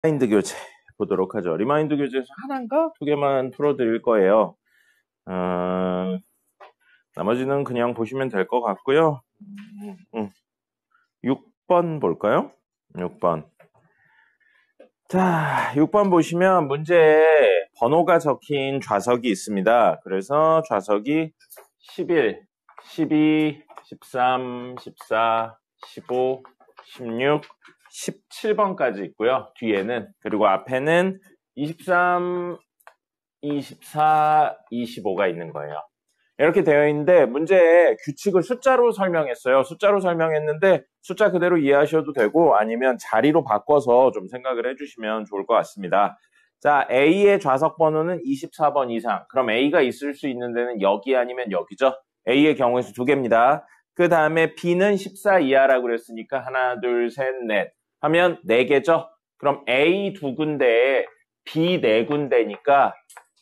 리마인드 교재 보도록 하죠. 리마인드 교재에서 하나인가 두 개만 풀어드릴 거예요. 나머지는 그냥 보시면 될 것 같고요. 6번 볼까요? 6번. 자, 6번 보시면 문제에 번호가 적힌 좌석이 있습니다. 그래서 좌석이 11, 12, 13, 14, 15, 16, 17번까지 있고요. 뒤에는. 그리고 앞에는 23, 24, 25가 있는 거예요. 이렇게 되어 있는데 문제에 규칙을 숫자로 설명했어요. 숫자로 설명했는데 숫자 그대로 이해하셔도 되고 아니면 자리로 바꿔서 좀 생각을 해주시면 좋을 것 같습니다. 자, A의 좌석 번호는 24번 이상. 그럼 A가 있을 수 있는 데는 여기 아니면 여기죠. A의 경우에서 두 개입니다. 그 다음에 B는 14 이하라고 그랬으니까 하나, 둘, 셋, 넷 하면 네 개죠. 그럼 A 두 군데에 B 네 군데니까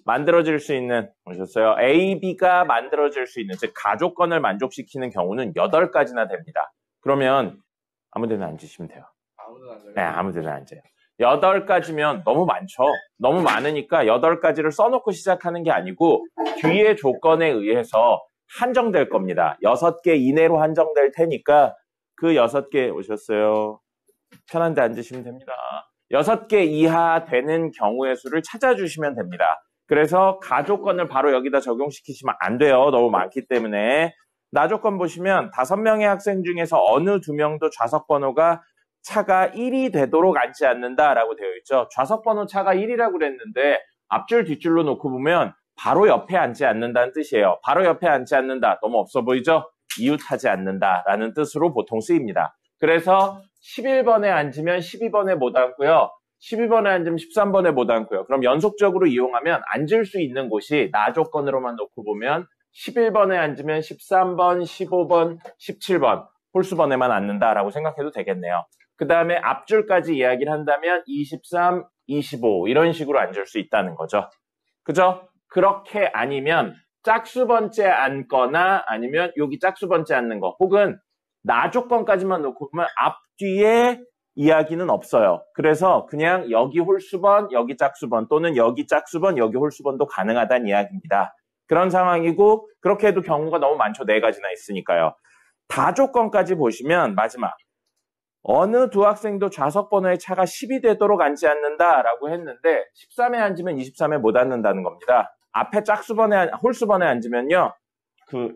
만들어질 수 있는, 보셨어요? A, B가 만들어질 수 있는, 즉 가족권을 만족시키는 경우는 8가지나 됩니다. 그러면 아무 데나 앉으시면 돼요. 아무데나 앉아요? 네, 아무 데나 앉아요. 8가지면 너무 많죠. 너무 많으니까 8가지를 써놓고 시작하는 게 아니고 뒤에 조건에 의해서 한정될 겁니다. 6개 이내로 한정될 테니까 그 6개 오셨어요. 편한 데 앉으시면 됩니다. 6개 이하 되는 경우의 수를 찾아주시면 됩니다. 그래서 가조건을 바로 여기다 적용시키시면 안 돼요. 너무 많기 때문에. 나조건 보시면 5명의 학생 중에서 어느 2명도 좌석 번호가 차가 1이 되도록 앉지 않는다라고 되어 있죠. 좌석 번호 차가 1이라고 그랬는데 앞줄 뒷줄로 놓고 보면 바로 옆에 앉지 않는다는 뜻이에요. 바로 옆에 앉지 않는다. 너무 없어 보이죠? 이웃하지 않는다라는 뜻으로 보통 쓰입니다. 그래서 11번에 앉으면 12번에 못 앉고요. 12번에 앉으면 13번에 못 앉고요. 그럼 연속적으로 이용하면 앉을 수 있는 곳이 나 조건으로만 놓고 보면 11번에 앉으면 13번, 15번, 17번 홀수번에만 앉는다라고 생각해도 되겠네요. 그 다음에 앞줄까지 이야기를 한다면 23, 25 이런 식으로 앉을 수 있다는 거죠. 그죠? 그렇게 아니면 짝수번째 앉거나 아니면 여기 짝수번째 앉는 거 혹은 나 조건까지만 놓고 보면 앞뒤에 이야기는 없어요. 그래서 그냥 여기 홀수번, 여기 짝수번 또는 여기 짝수번, 여기 홀수번도 가능하다는 이야기입니다. 그런 상황이고 그렇게 해도 경우가 너무 많죠. 4가지나 있으니까요. 다 조건까지 보시면 마지막 어느 두 학생도 좌석 번호의 차가 10이 되도록 앉지 않는다라고 했는데 13에 앉으면 23에 못 앉는다는 겁니다. 앞에 짝수번에 홀수번에 앉으면요.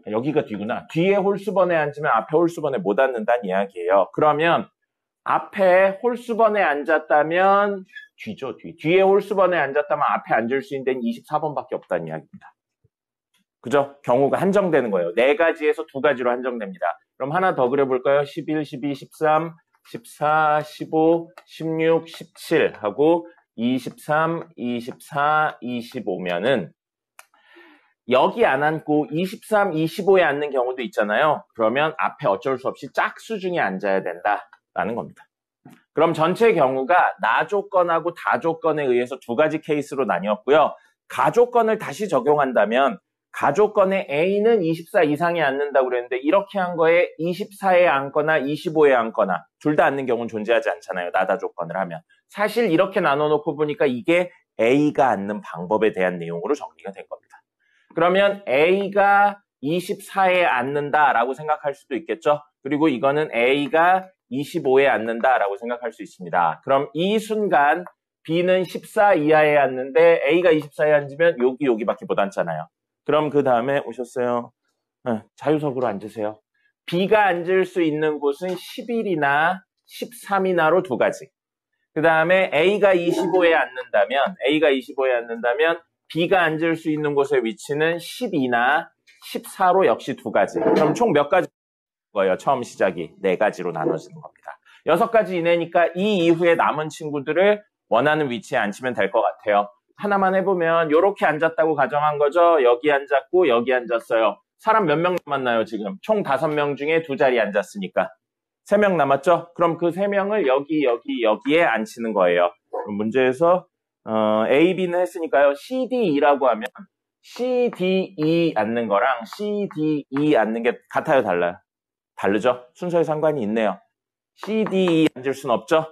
여기가 뒤구나. 뒤에 홀수번에 앉으면 앞에 홀수번에 못 앉는다는 이야기예요. 그러면 앞에 홀수번에 앉았다면 뒤죠, 뒤. 뒤에 홀수번에 앉았다면 앞에 앉을 수 있는 데는 24번밖에 없다는 이야기입니다. 그죠? 경우가 한정되는 거예요. 4가지에서 2가지로 한정됩니다. 그럼 하나 더 그려볼까요? 11, 12, 13, 14, 15, 16, 17 하고 23, 24, 25면은 여기 안 앉고 23, 25에 앉는 경우도 있잖아요. 그러면 앞에 어쩔 수 없이 짝수 중에 앉아야 된다라는 겁니다. 그럼 전체 경우가 나 조건하고 다 조건에 의해서 2가지 케이스로 나뉘었고요. 가조건을 다시 적용한다면 가조건에 A는 24 이상에 앉는다고 그랬는데 이렇게 한 거에 24에 앉거나 25에 앉거나 둘 다 앉는 경우는 존재하지 않잖아요. 나다 조건을 하면. 사실 이렇게 나눠놓고 보니까 이게 A가 앉는 방법에 대한 내용으로 정리가 된 겁니다. 그러면 A가 24에 앉는다라고 생각할 수도 있겠죠. 그리고 이거는 A가 25에 앉는다라고 생각할 수 있습니다. 그럼 이 순간 B는 14 이하에 앉는데 A가 24에 앉으면 여기밖에 못 앉잖아요. 그럼 그 다음에 오셨어요. 자유석으로 앉으세요. B가 앉을 수 있는 곳은 11이나 13이나로 2가지. 그 다음에 A가 25에 앉는다면 B가 앉을 수 있는 곳의 위치는 12나 14로 역시 2가지. 그럼 총 몇 가지 거예요? 처음 시작이 4가지로 나눠지는 겁니다. 6가지 이내니까 이 이후에 남은 친구들을 원하는 위치에 앉히면 될 것 같아요. 하나만 해보면 이렇게 앉았다고 가정한 거죠. 여기 앉았고 여기 앉았어요. 사람 몇 명 남았나요 지금? 총 5명 중에 2자리 앉았으니까 3명 남았죠? 그럼 그 3명을 여기에 앉히는 거예요. 그럼 문제에서 A, B는 했으니까요. C, D, E라고 하면 C, D, E 앉는 거랑 C, D, E 앉는 게 같아요, 달라요? 다르죠? 순서에 상관이 있네요. C, D, E 앉을 순 없죠?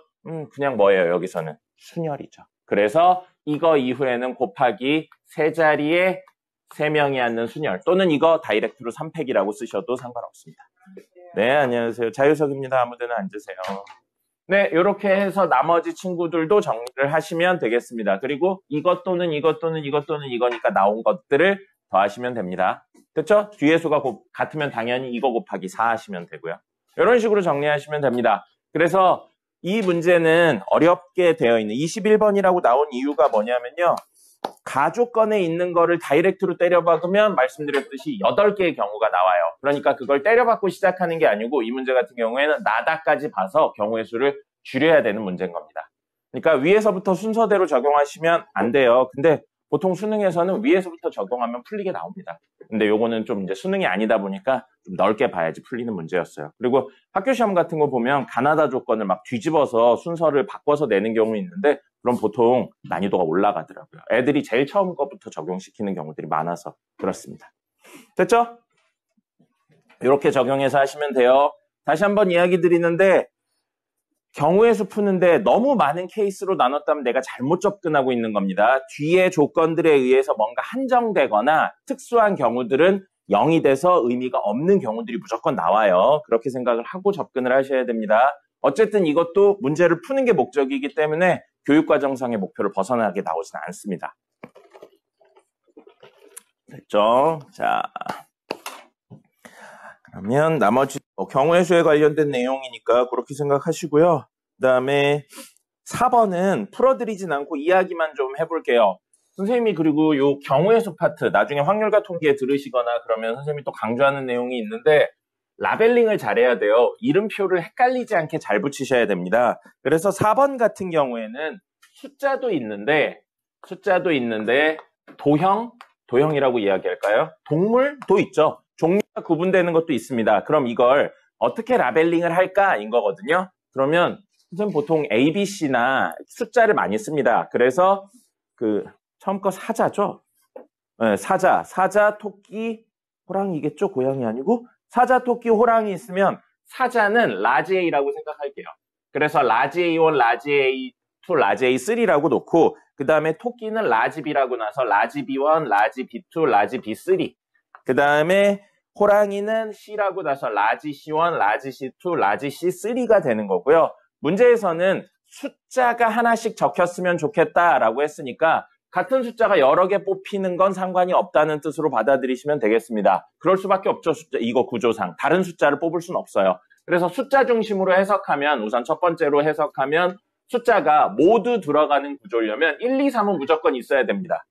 그냥 뭐예요, 여기서는? 순열이죠. 그래서 이거 이후에는 곱하기 세 자리에 3명이 앉는 순열 또는 이거 다이렉트로 3팩이라고 쓰셔도 상관없습니다. 네, 안녕하세요. 자유석입니다. 아무데나 앉으세요. 네, 이렇게 해서 나머지 친구들도 정리를 하시면 되겠습니다. 그리고 이것 또는 이것 또는 이것 또는 이거니까 나온 것들을 더하시면 됩니다. 그렇죠? 뒤에 수가 같으면 당연히 이거 곱하기 4 하시면 되고요. 이런 식으로 정리하시면 됩니다. 그래서 이 문제는 어렵게 되어 있는 21번이라고 나온 이유가 뭐냐면요. 가족권에 있는 거를 다이렉트로 때려박으면 말씀드렸듯이 8개의 경우가 나와요. 그러니까 그걸 때려박고 시작하는 게 아니고 이 문제 같은 경우에는 나다까지 봐서 경우의 수를 줄여야 되는 문제인 겁니다. 그러니까 위에서부터 순서대로 적용하시면 안 돼요. 근데 보통 수능에서는 위에서부터 적용하면 풀리게 나옵니다. 근데 요거는 좀 이제 수능이 아니다 보니까 좀 넓게 봐야지 풀리는 문제였어요. 그리고 학교 시험 같은 거 보면 가나다 조건을 막 뒤집어서 순서를 바꿔서 내는 경우 있는데 그럼 보통 난이도가 올라가더라고요. 애들이 제일 처음 것부터 적용시키는 경우들이 많아서 그렇습니다. 됐죠? 이렇게 적용해서 하시면 돼요. 다시 한번 이야기 드리는데 경우의 수 푸는데 너무 많은 케이스로 나눴다면 내가 잘못 접근하고 있는 겁니다. 뒤에 조건들에 의해서 뭔가 한정되거나 특수한 경우들은 0이 돼서 의미가 없는 경우들이 무조건 나와요. 그렇게 생각을 하고 접근을 하셔야 됩니다. 어쨌든 이것도 문제를 푸는 게 목적이기 때문에 교육과정상의 목표를 벗어나게 나오지는 않습니다. 됐죠? 자, 그러면 나머지 경우의 수에 관련된 내용이니까 그렇게 생각하시고요. 그 다음에 4번은 풀어드리진 않고 이야기만 좀 해볼게요. 선생님이 그리고 요 경우의 수 파트 나중에 확률과 통계에 들으시거나 그러면 선생님이 또 강조하는 내용이 있는데 라벨링을 잘해야 돼요. 이름표를 헷갈리지 않게 잘 붙이셔야 됩니다. 그래서 4번 같은 경우에는 숫자도 있는데 도형이라고 이야기할까요? 동물도 있죠. 종류가 구분되는 것도 있습니다. 그럼 이걸 어떻게 라벨링을 할까인 거거든요. 그러면 선생님 보통 A, B, C나 숫자를 많이 씁니다. 그래서 처음 거 사자죠. 네, 사자, 토끼, 호랑이겠죠. 고양이 아니고 사자, 토끼, 호랑이 있으면 사자는 라지 A라고 생각할게요. 그래서 라지 A1, 라지 A2, 라지 A3라고 놓고 그 다음에 토끼는 라지 B라고 나서 라지 B1, 라지 B2, 라지 B3 그 다음에 호랑이는 C라고 나서 라지 C1, 라지 C2, 라지 C3가 되는 거고요. 문제에서는 숫자가 하나씩 적혔으면 좋겠다라고 했으니까 같은 숫자가 여러 개 뽑히는 건 상관이 없다는 뜻으로 받아들이시면 되겠습니다. 그럴 수밖에 없죠. 이거 구조상. 다른 숫자를 뽑을 수는 없어요. 그래서 숫자 중심으로 해석하면 우선 첫 번째로 해석하면 숫자가 모두 들어가는 구조려면 1, 2, 3은 무조건 있어야 됩니다.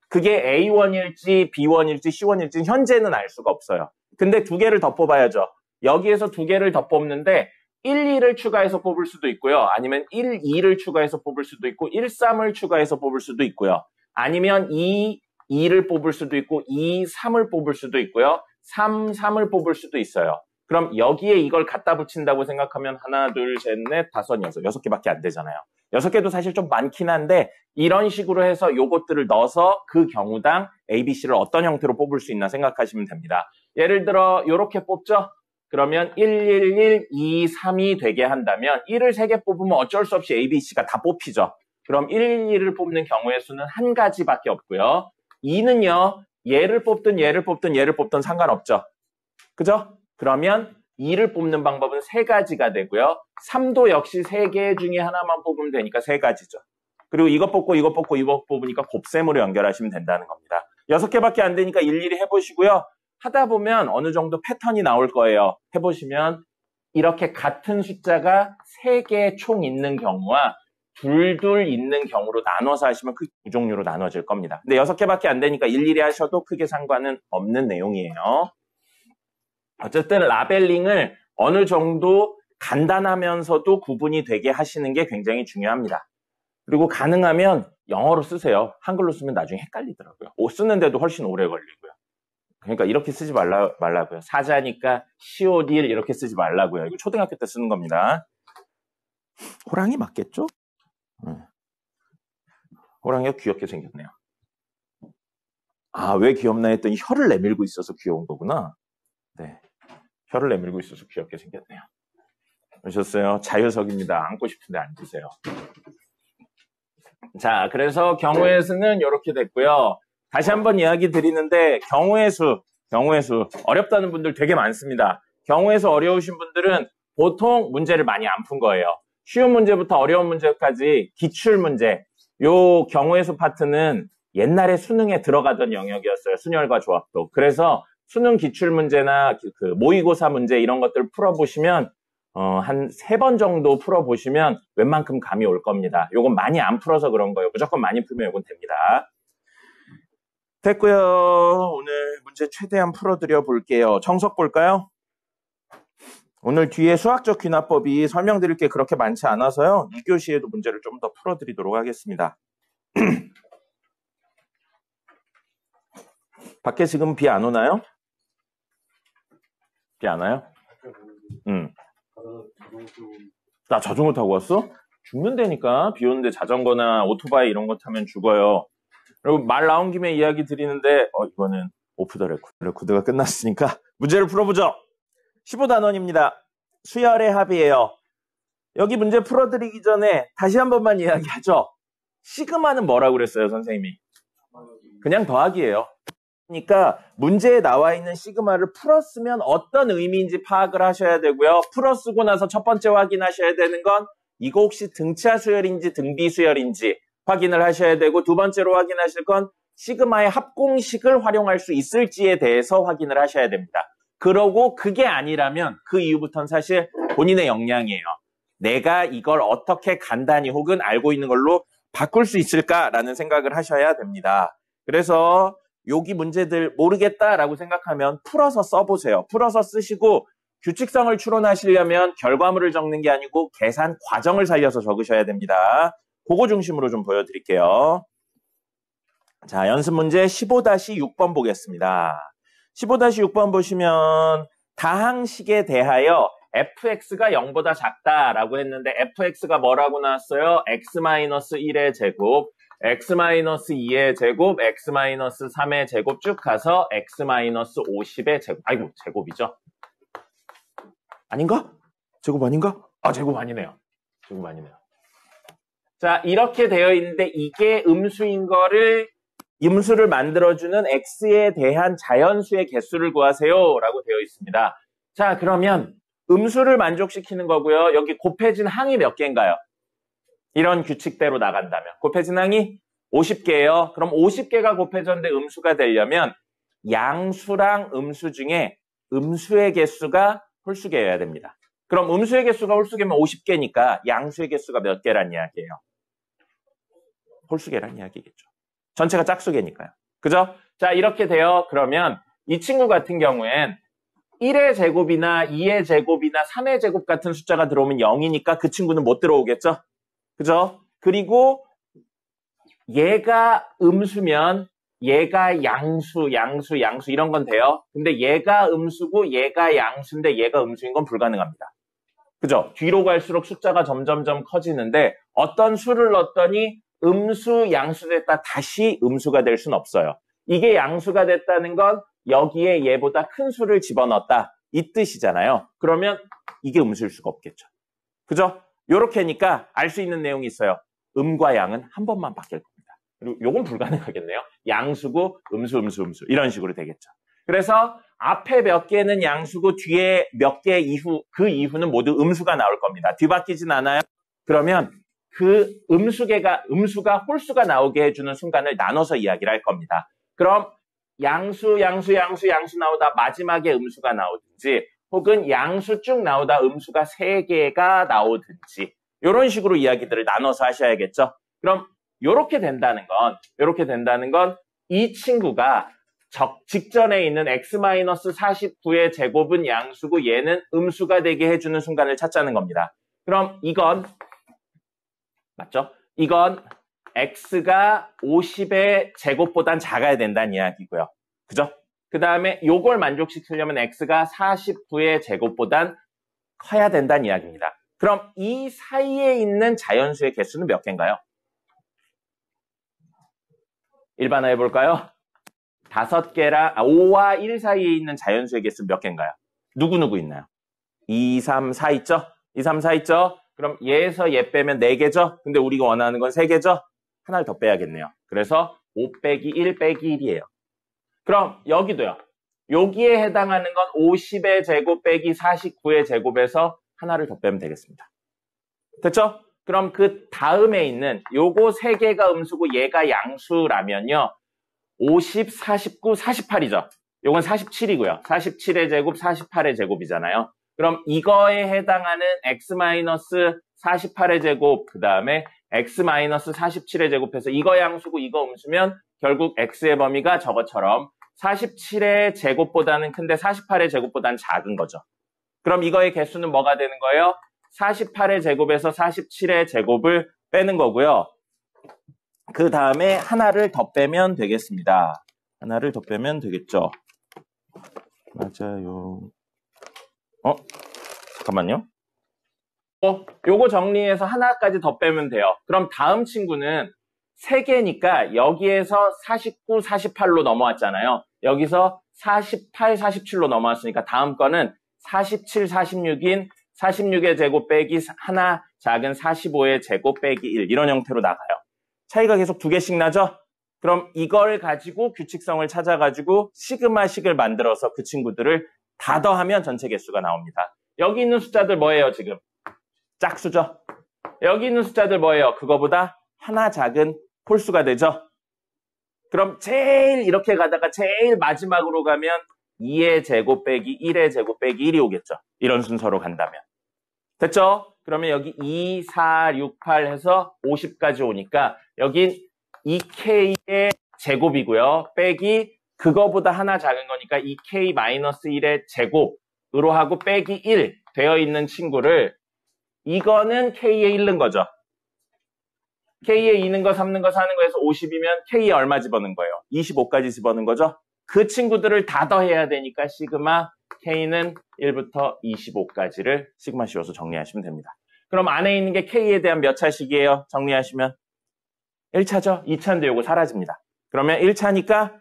그게 A1일지 B1일지 C1일지 현재는 알 수가 없어요. 근데 2개를 더 뽑아야죠. 여기에서 2개를 더 뽑는데 1, 2를 추가해서 뽑을 수도 있고요. 아니면 1, 2를 추가해서 뽑을 수도 있고 1, 3을 추가해서 뽑을 수도 있고요. 아니면 2, 2를 뽑을 수도 있고 2, 3을 뽑을 수도 있고요. 3, 3을 뽑을 수도 있어요. 그럼 여기에 이걸 갖다 붙인다고 생각하면 하나, 둘, 셋, 넷, 다섯, 여섯. 6개밖에 안 되잖아요. 6개도 사실 좀 많긴 한데 이런 식으로 해서 요것들을 넣어서 그 경우당 A, B, C를 어떤 형태로 뽑을 수 있나 생각하시면 됩니다. 예를 들어 이렇게 뽑죠? 그러면 1, 1, 1, 2, 3이 되게 한다면 1을 3개 뽑으면 어쩔 수 없이 A, B, C가 다 뽑히죠. 그럼 1, 1을 뽑는 경우의 수는 한 가지밖에 없고요. 2는요. 얘를 뽑든 상관없죠. 그죠? 그러면 2를 뽑는 방법은 3가지가 되고요. 3도 역시 3개 중에 하나만 뽑으면 되니까 3가지죠. 그리고 이것 뽑고 이것 뽑으니까 곱셈으로 연결하시면 된다는 겁니다. 6개밖에 안 되니까 일일이 해보시고요. 하다 보면 어느 정도 패턴이 나올 거예요. 해보시면 이렇게 같은 숫자가 3개 총 있는 경우와 둘둘 있는 경우로 나눠서 하시면 그 두 종류로 나눠질 겁니다. 근데 6개밖에 안 되니까 일일이 하셔도 크게 상관은 없는 내용이에요. 어쨌든 라벨링을 어느 정도 간단하면서도 구분이 되게 하시는 게 굉장히 중요합니다. 그리고 가능하면 영어로 쓰세요. 한글로 쓰면 나중에 헷갈리더라고요. 쓰는데도 훨씬 오래 걸리고요. 그러니까 이렇게 쓰지 말라고요. 사자니까 시오딜 이렇게 쓰지 말라고요. 이거 초등학교 때 쓰는 겁니다. 호랑이 맞겠죠? 호랑이가 귀엽게 생겼네요. 아, 왜 귀엽나 했더니 혀를 내밀고 있어서 귀여운 거구나. 네, 혀를 내밀고 있어서 귀엽게 생겼네요. 오셨어요? 자유석입니다. 앉고 싶은데 앉으세요. 자, 그래서 경우의 수는 이렇게 됐고요. 다시 한번 이야기 드리는데 경우의 수 어렵다는 분들 되게 많습니다. 경우의 수 어려우신 분들은 보통 문제를 많이 안 푼 거예요. 쉬운 문제부터 어려운 문제까지 기출 문제. 요 경우의 수 파트는 옛날에 수능에 들어가던 영역이었어요. 순열과 조합도. 그래서 수능 기출 문제나 그 모의고사 문제 이런 것들 풀어보시면 한 3번 정도 풀어보시면 웬만큼 감이 올 겁니다. 요건 많이 안 풀어서 그런 거예요. 무조건 많이 풀면 요건 됩니다. 됐고요. 오늘 문제 최대한 풀어드려 볼게요. 정석 볼까요? 오늘 뒤에 수학적 귀납법이 설명드릴 게 그렇게 많지 않아서요. 2교시에도 문제를 좀 더 풀어드리도록 하겠습니다. 밖에 지금 비 안 오나요? 비 안 와요? 나 자전거 타고 왔어? 죽는다니까. 비 오는데 자전거나 오토바이 이런 거 타면 죽어요. 그리고 말 나온 김에 이야기 드리는데 이거는 오프 더 레코드가 끝났으니까 문제를 풀어보죠. 15단원입니다. 수열의 합이에요. 여기 문제 풀어드리기 전에 다시 한 번만 이야기하죠. 시그마는 뭐라고 그랬어요, 선생님이? 그냥 더하기예요. 그러니까 문제에 나와 있는 시그마를 풀었으면 어떤 의미인지 파악을 하셔야 되고요. 풀어쓰고 나서 첫 번째 확인하셔야 되는 건 이거 혹시 등차 수열인지 등비 수열인지 확인을 하셔야 되고, 두 번째로 확인하실 건 시그마의 합공식을 활용할 수 있을지에 대해서 확인을 하셔야 됩니다. 그러고 그게 아니라면 그 이후부터는 사실 본인의 역량이에요. 내가 이걸 어떻게 간단히 혹은 알고 있는 걸로 바꿀 수 있을까라는 생각을 하셔야 됩니다. 그래서 여기 문제들 모르겠다라고 생각하면 풀어서 써보세요. 풀어서 쓰시고 규칙성을 추론하시려면 결과물을 적는 게 아니고 계산 과정을 살려서 적으셔야 됩니다. 그거 중심으로 좀 보여드릴게요. 자, 연습 문제 15-6번 보겠습니다. 15-6번 보시면 다항식에 대하여 fx가 0보다 작다라고 했는데 fx가 뭐라고 나왔어요? x-1의 제곱, x-2의 제곱, x-3의 제곱 쭉 가서 x-50의 제곱. 아이고, 제곱이죠. 아닌가? 제곱 아닌가? 제곱 아니네요. 제곱 아니네요. 자, 이렇게 되어 있는데 이게 음수인 거를 음수를 만들어주는 x에 대한 자연수의 개수를 구하세요 라고 되어 있습니다. 자, 그러면 음수를 만족시키는 거고요. 여기 곱해진 항이 몇 개인가요? 이런 규칙대로 나간다면 곱해진 항이 50개예요. 그럼 50개가 곱해졌는데 음수가 되려면 양수랑 음수 중에 음수의 개수가 홀수개여야 됩니다. 그럼 음수의 개수가 홀수개면 50개니까 양수의 개수가 몇 개란 이야기예요? 홀수개란 이야기겠죠. 전체가 짝수개니까요. 그죠? 자, 이렇게 돼요. 그러면 이 친구 같은 경우엔 1의 제곱이나 2의 제곱이나 3의 제곱 같은 숫자가 들어오면 0이니까 그 친구는 못 들어오겠죠? 그죠? 그리고 얘가 음수면 얘가 양수 이런 건 돼요. 근데 얘가 음수고 얘가 양수인데 얘가 음수인 건 불가능합니다. 그죠? 뒤로 갈수록 숫자가 점점점 커지는데 어떤 수를 넣었더니 음수, 양수 됐다 다시 음수가 될 수는 없어요. 이게 양수가 됐다는 건 여기에 얘보다 큰 수를 집어넣었다 이 뜻이잖아요. 그러면 이게 음수일 수가 없겠죠. 그죠? 요렇게니까 알 수 있는 내용이 있어요. 음과 양은 한 번만 바뀔 겁니다. 그리고 요건 불가능하겠네요. 양수고 음수 이런 식으로 되겠죠. 그래서 앞에 몇 개는 양수고 뒤에 몇 개 이후 그 이후는 모두 음수가 나올 겁니다. 뒤바뀌진 않아요. 그러면 그 음수가 홀수가 나오게 해주는 순간을 나눠서 이야기를 할 겁니다. 그럼 양수 나오다 마지막에 음수가 나오든지 혹은 양수 쭉 나오다 음수가 3개가 나오든지 이런 식으로 이야기들을 나눠서 하셔야겠죠. 그럼 이렇게 된다는 건 이 친구가 직전에 있는 x-49의 제곱은 양수고 얘는 음수가 되게 해주는 순간을 찾자는 겁니다. 그럼 이건 맞죠? 이건 x가 50의 제곱보단 작아야 된다는 이야기고요. 그죠? 그 다음에 요걸 만족시키려면 x가 49의 제곱보단 커야 된다는 이야기입니다. 그럼 이 사이에 있는 자연수의 개수는 몇 개인가요? 일반화해 볼까요? 5개랑 5와 1 사이에 있는 자연수의 개수는 몇 개인가요? 누구 있나요? 2, 3, 4 있죠? 2, 3, 4 있죠? 그럼 얘에서 얘 빼면 4개죠? 근데 우리가 원하는 건 3개죠? 하나를 더 빼야겠네요. 그래서 5 빼기 1 빼기 1이에요. 그럼 여기도요. 여기에 해당하는 건 50의 제곱 빼기 49의 제곱에서 하나를 더 빼면 되겠습니다. 됐죠? 그럼 그 다음에 있는 요거 3개가 음수고 얘가 양수라면요. 50, 49, 48이죠. 요건 47이고요. 47의 제곱, 48의 제곱이잖아요. 그럼 이거에 해당하는 x-48의 제곱, 그 다음에 x-47의 제곱해서 이거 양수고 이거 음수면 결국 x의 범위가 저것처럼 47의 제곱보다는 큰데 48의 제곱보다는 작은 거죠. 그럼 이거의 개수는 뭐가 되는 거예요? 48의 제곱에서 47의 제곱을 빼는 거고요. 그 다음에 하나를 더 빼면 되겠습니다. 하나를 더 빼면 되겠죠. 맞아요. 잠깐만요. 요거 정리해서 하나까지 더 빼면 돼요. 그럼 다음 친구는 3개니까 여기에서 49, 48로 넘어왔잖아요. 여기서 48, 47로 넘어왔으니까 다음 거는 47, 46인 46의 제곱 빼기 하나 작은 45의 제곱 빼기 1 이런 형태로 나가요. 차이가 계속 2개씩 나죠? 그럼 이걸 가지고 규칙성을 찾아가지고 시그마식을 만들어서 그 친구들을 다 더하면 전체 개수가 나옵니다. 여기 있는 숫자들 뭐예요 지금? 짝수죠? 여기 있는 숫자들 뭐예요? 그거보다 하나 작은 홀수가 되죠? 그럼 제일 이렇게 가다가 제일 마지막으로 가면 2의 제곱 빼기 1의 제곱 빼기 1이 오겠죠? 이런 순서로 간다면. 됐죠? 그러면 여기 2, 4, 6, 8 해서 50까지 오니까 여긴 2K의 제곱이고요. 빼기 그거보다 하나 작은 거니까 2K-1의 제곱으로 하고 빼기 1 되어 있는 친구를 이거는 K에 1는 거죠. K에 2는 거, 3는 거, 4는 거에서 50이면 K에 얼마 집어넣은 거예요? 25까지 집어넣은 거죠. 그 친구들을 다 더해야 되니까 시그마 K는 1부터 25까지를 시그마 씌워서 정리하시면 됩니다. 그럼 안에 있는 게 K에 대한 몇 차식이에요? 정리하시면 1차죠. 2차인데 요거 사라집니다. 그러면 1차니까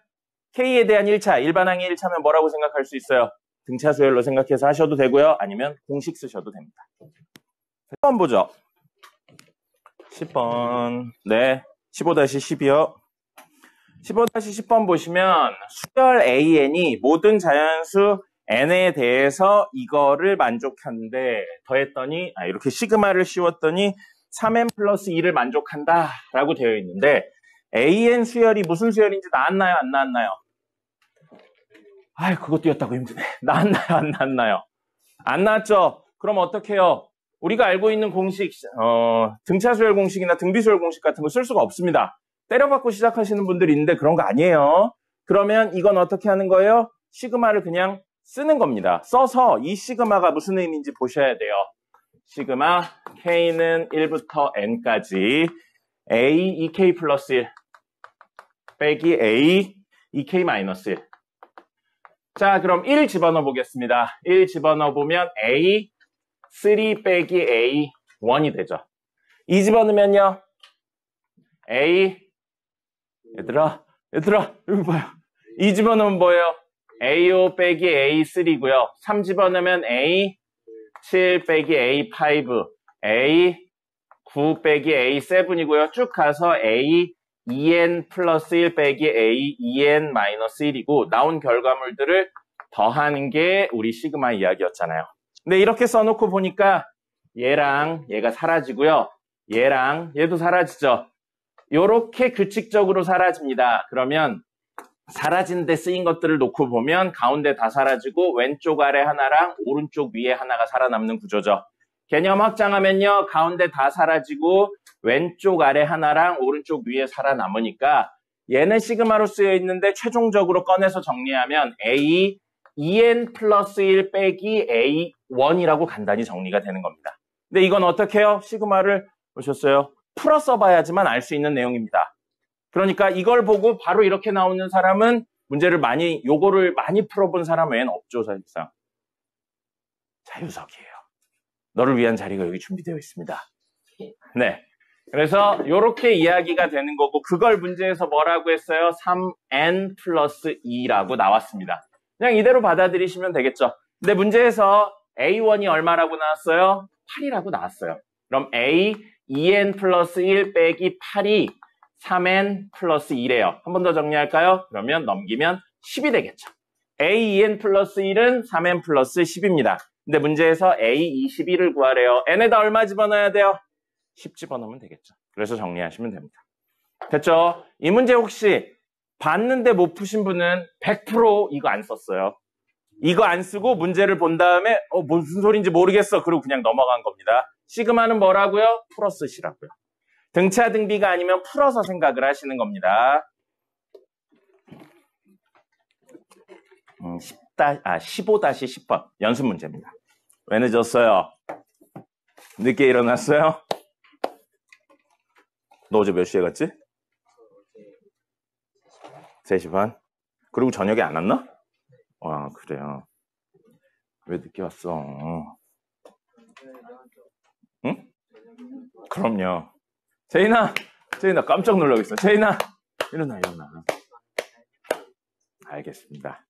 K에 대한 1차, 일반항의 1차면 뭐라고 생각할 수 있어요? 등차 수열로 생각해서 하셔도 되고요. 아니면 공식 쓰셔도 됩니다. 10번 보죠. 10번. 네. 15-10이요. 15-10번 보시면 수열 AN이 모든 자연수 N에 대해서 이거를 만족하는데 더했더니 이렇게 시그마를 씌웠더니 3N 플러스 2를 만족한다 라고 되어 있는데 AN 수열이 무슨 수열인지 나왔나요? 안 나왔나요? 그거 띄웠다고 힘드네. 나왔나요? 안 나왔나요? 안 나왔죠? 그럼 어떻게 해요? 우리가 알고 있는 공식, 등차 수열 공식이나 등비 수열 공식 같은 거 쓸 수가 없습니다. 때려받고 시작하시는 분들이 있는데 그런 거 아니에요. 그러면 이건 어떻게 하는 거예요? 시그마를 그냥 쓰는 겁니다. 써서 이 시그마가 무슨 의미인지 보셔야 돼요. 시그마 K는 1부터 N까지 A 2K 플러스 1 빼기 A 2K 마이너스 1. 자, 그럼 1 집어넣어 보겠습니다. 1 집어넣어 보면 A 3 빼기 A 1이 되죠. 2 집어넣으면요. A 얘들아 여기 봐요. 2 집어넣으면 뭐예요? A5 빼기 A3고요. 3 집어넣으면 A7 빼기 A5 A9 빼기 A7이고요. 쭉 가서 A2N 플러스 1 빼기 A2N 마이너스 1이고 나온 결과물들을 더하는 게 우리 시그마 이야기였잖아요. 근데 이렇게 써놓고 보니까 얘랑 얘가 사라지고요. 얘랑 얘도 사라지죠. 요렇게 규칙적으로 사라집니다. 그러면 사라진 데 쓰인 것들을 놓고 보면 가운데 다 사라지고 왼쪽 아래 하나랑 오른쪽 위에 하나가 살아남는 구조죠. 개념 확장하면요. 가운데 다 사라지고 왼쪽 아래 하나랑 오른쪽 위에 살아남으니까 얘는 시그마로 쓰여 있는데 최종적으로 꺼내서 정리하면 A 2N 플러스 1 빼기 A1이라고 간단히 정리가 되는 겁니다. 근데 이건 어떻게 해요? 시그마를 보셨어요? 풀어 써봐야지만 알 수 있는 내용입니다. 그러니까 이걸 보고 바로 이렇게 나오는 사람은 요거를 많이 풀어본 사람 외에는 없죠, 사실상. 자유석이에요. 너를 위한 자리가 여기 준비되어 있습니다. 네. 그래서 이렇게 이야기가 되는 거고 그걸 문제에서 뭐라고 했어요? 3N 플러스 2라고 나왔습니다. 그냥 이대로 받아들이시면 되겠죠. 근데 문제에서 A1이 얼마라고 나왔어요? 8이라고 나왔어요. 그럼 A 2N 플러스 1 빼기 8이 3n 플러스 1이에요. 한 번 더 정리할까요? 그러면 넘기면 10이 되겠죠. a2n 플러스 1은 3n 플러스 10입니다. 근데 문제에서 a21을 구하래요. n에다 얼마 집어넣어야 돼요? 10 집어넣으면 되겠죠. 그래서 정리하시면 됩니다. 됐죠? 이 문제 혹시 봤는데 못 푸신 분은 100% 이거 안 썼어요. 이거 안 쓰고 문제를 본 다음에 무슨 소린지 모르겠어. 그리고 그냥 넘어간 겁니다. 시그마는 뭐라고요? 풀어 쓰시라고요. 등차 등비가 아니면 풀어서 생각을 하시는 겁니다. 15-10번 연습 문제입니다. 왜 늦었어요? 늦게 일어났어요? 너 어제 몇 시에 갔지? 3시 반? 그리고 저녁에 안 왔나? 와, 그래요. 왜 늦게 왔어? 응? 그럼요. 제인아 깜짝 놀라고 있어. 제인아, 일어나. 알겠습니다.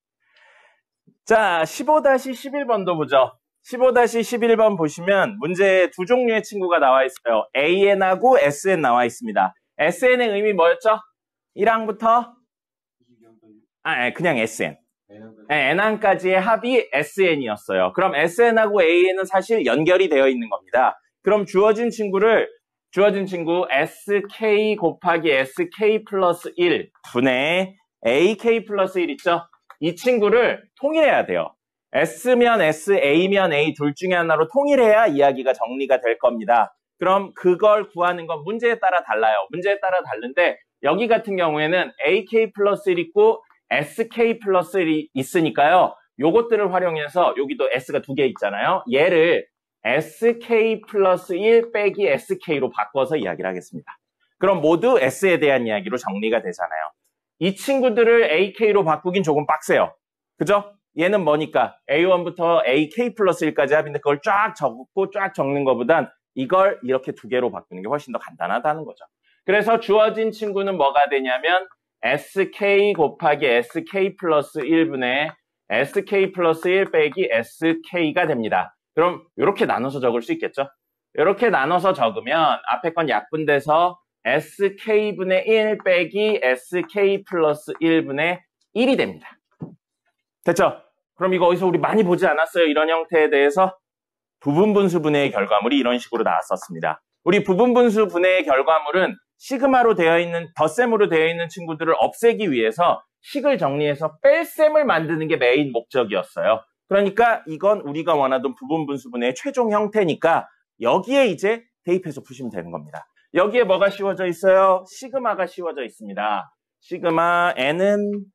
자, 15-11번도 보죠. 15-11번 보시면 문제에 두 종류의 친구가 나와 있어요. AN하고 SN 나와 있습니다. SN의 의미 뭐였죠? 1항부터? 그냥 SN. N항까지의 합이 SN이었어요. 그럼 SN하고 AN은 사실 연결이 되어 있는 겁니다. 그럼 주어진 친구 SK 곱하기 SK 플러스 1 분의 AK 플러스 1 있죠? 이 친구를 통일해야 돼요. S면 S, A면 A 둘 중에 하나로 통일해야 이야기가 정리가 될 겁니다. 그럼 그걸 구하는 건 문제에 따라 달라요. 문제에 따라 다른데 여기 같은 경우에는 AK 플러스 1 있고 SK 플러스 1이 있으니까요. 요것들을 활용해서 여기도 S가 두 개 있잖아요. 얘를 SK 플러스 1 빼기 SK로 바꿔서 이야기를 하겠습니다. 그럼 모두 S에 대한 이야기로 정리가 되잖아요. 이 친구들을 AK로 바꾸긴 조금 빡세요. 그죠? 얘는 뭐니까 A1부터 AK 플러스 1까지 합인데 그걸 쫙 적고 쫙 적는 것보단 이걸 이렇게 두 개로 바꾸는 게 훨씬 더 간단하다는 거죠. 그래서 주어진 친구는 뭐가 되냐면 SK 곱하기 SK 플러스 1분의 SK 플러스 1 빼기 SK가 됩니다. 그럼 이렇게 나눠서 적을 수 있겠죠? 이렇게 나눠서 적으면 앞에 건 약분돼서 SK분의 1 빼기 SK 플러스 1분의 1이 됩니다. 됐죠? 그럼 이거 어디서 우리 많이 보지 않았어요? 이런 형태에 대해서 부분분수 분해의 결과물이 이런 식으로 나왔었습니다. 우리 부분분수 분해의 결과물은 시그마로 되어 있는, 덧셈으로 되어 있는 친구들을 없애기 위해서 식을 정리해서 뺄셈을 만드는 게 메인 목적이었어요. 그러니까 이건 우리가 원하던 부분분수 분해의 최종 형태니까 여기에 이제 대입해서 푸시면 되는 겁니다. 여기에 뭐가 씌워져 있어요? 시그마가 씌워져 있습니다. 시그마 n은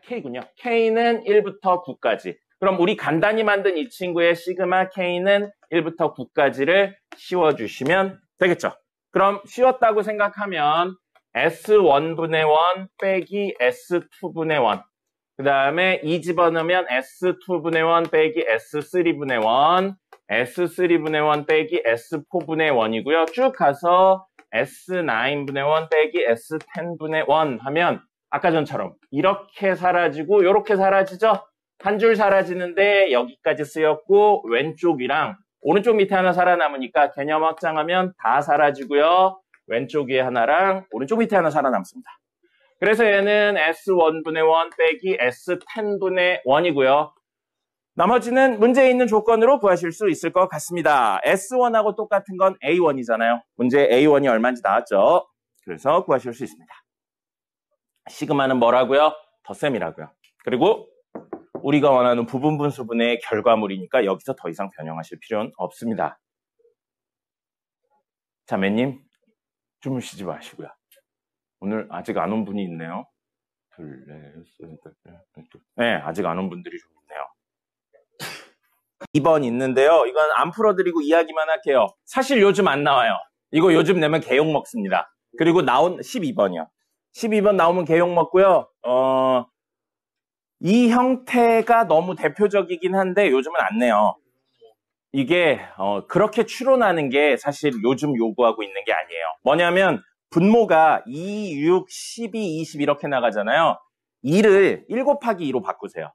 K군요. K는 1부터 9까지. 그럼 우리 간단히 만든 이 친구의 시그마 K는 1부터 9까지를 씌워주시면 되겠죠. 그럼 씌웠다고 생각하면 S1분의 1 빼기 S2분의 1. 그 다음에 2 집어넣으면 S2분의 1 빼기 S3분의 1. S3분의 1 빼기 S4분의 1이고요. 쭉 가서 S9분의 1 빼기 S10분의 1 하면 아까 전처럼 이렇게 사라지고 이렇게 사라지죠? 한 줄 사라지는데 여기까지 쓰였고 왼쪽이랑 오른쪽 밑에 하나 살아남으니까 개념 확장하면 다 사라지고요. 왼쪽 위에 하나랑 오른쪽 밑에 하나 살아남습니다. 그래서 얘는 S1분의 1 빼기 S10분의 1이고요. 나머지는 문제에 있는 조건으로 구하실 수 있을 것 같습니다. S1하고 똑같은 건 A1이잖아요. 문제 A1이 얼마인지 나왔죠? 그래서 구하실 수 있습니다. 시그마는 뭐라고요? 덧셈이라고요. 그리고 우리가 원하는 부분분수 분해의 결과물이니까 여기서 더 이상 변형하실 필요는 없습니다. 자매님, 주무시지 마시고요. 오늘 아직 안 온 분이 있네요. 네, 아직 안 온 분들이 좀 있네요. 2번 있는데요. 이건 안 풀어드리고 이야기만 할게요. 사실 요즘 안 나와요. 이거 요즘 내면 개욕 먹습니다. 그리고 나온 12번이요. 12번 나오면 개욕 먹고요. 이 형태가 너무 대표적이긴 한데 요즘은 안 내요. 이게 그렇게 추론하는 게 사실 요즘 요구하고 있는 게 아니에요. 뭐냐면 분모가 2, 6, 12, 20 이렇게 나가잖아요. 2를 1 곱하기 2로 바꾸세요.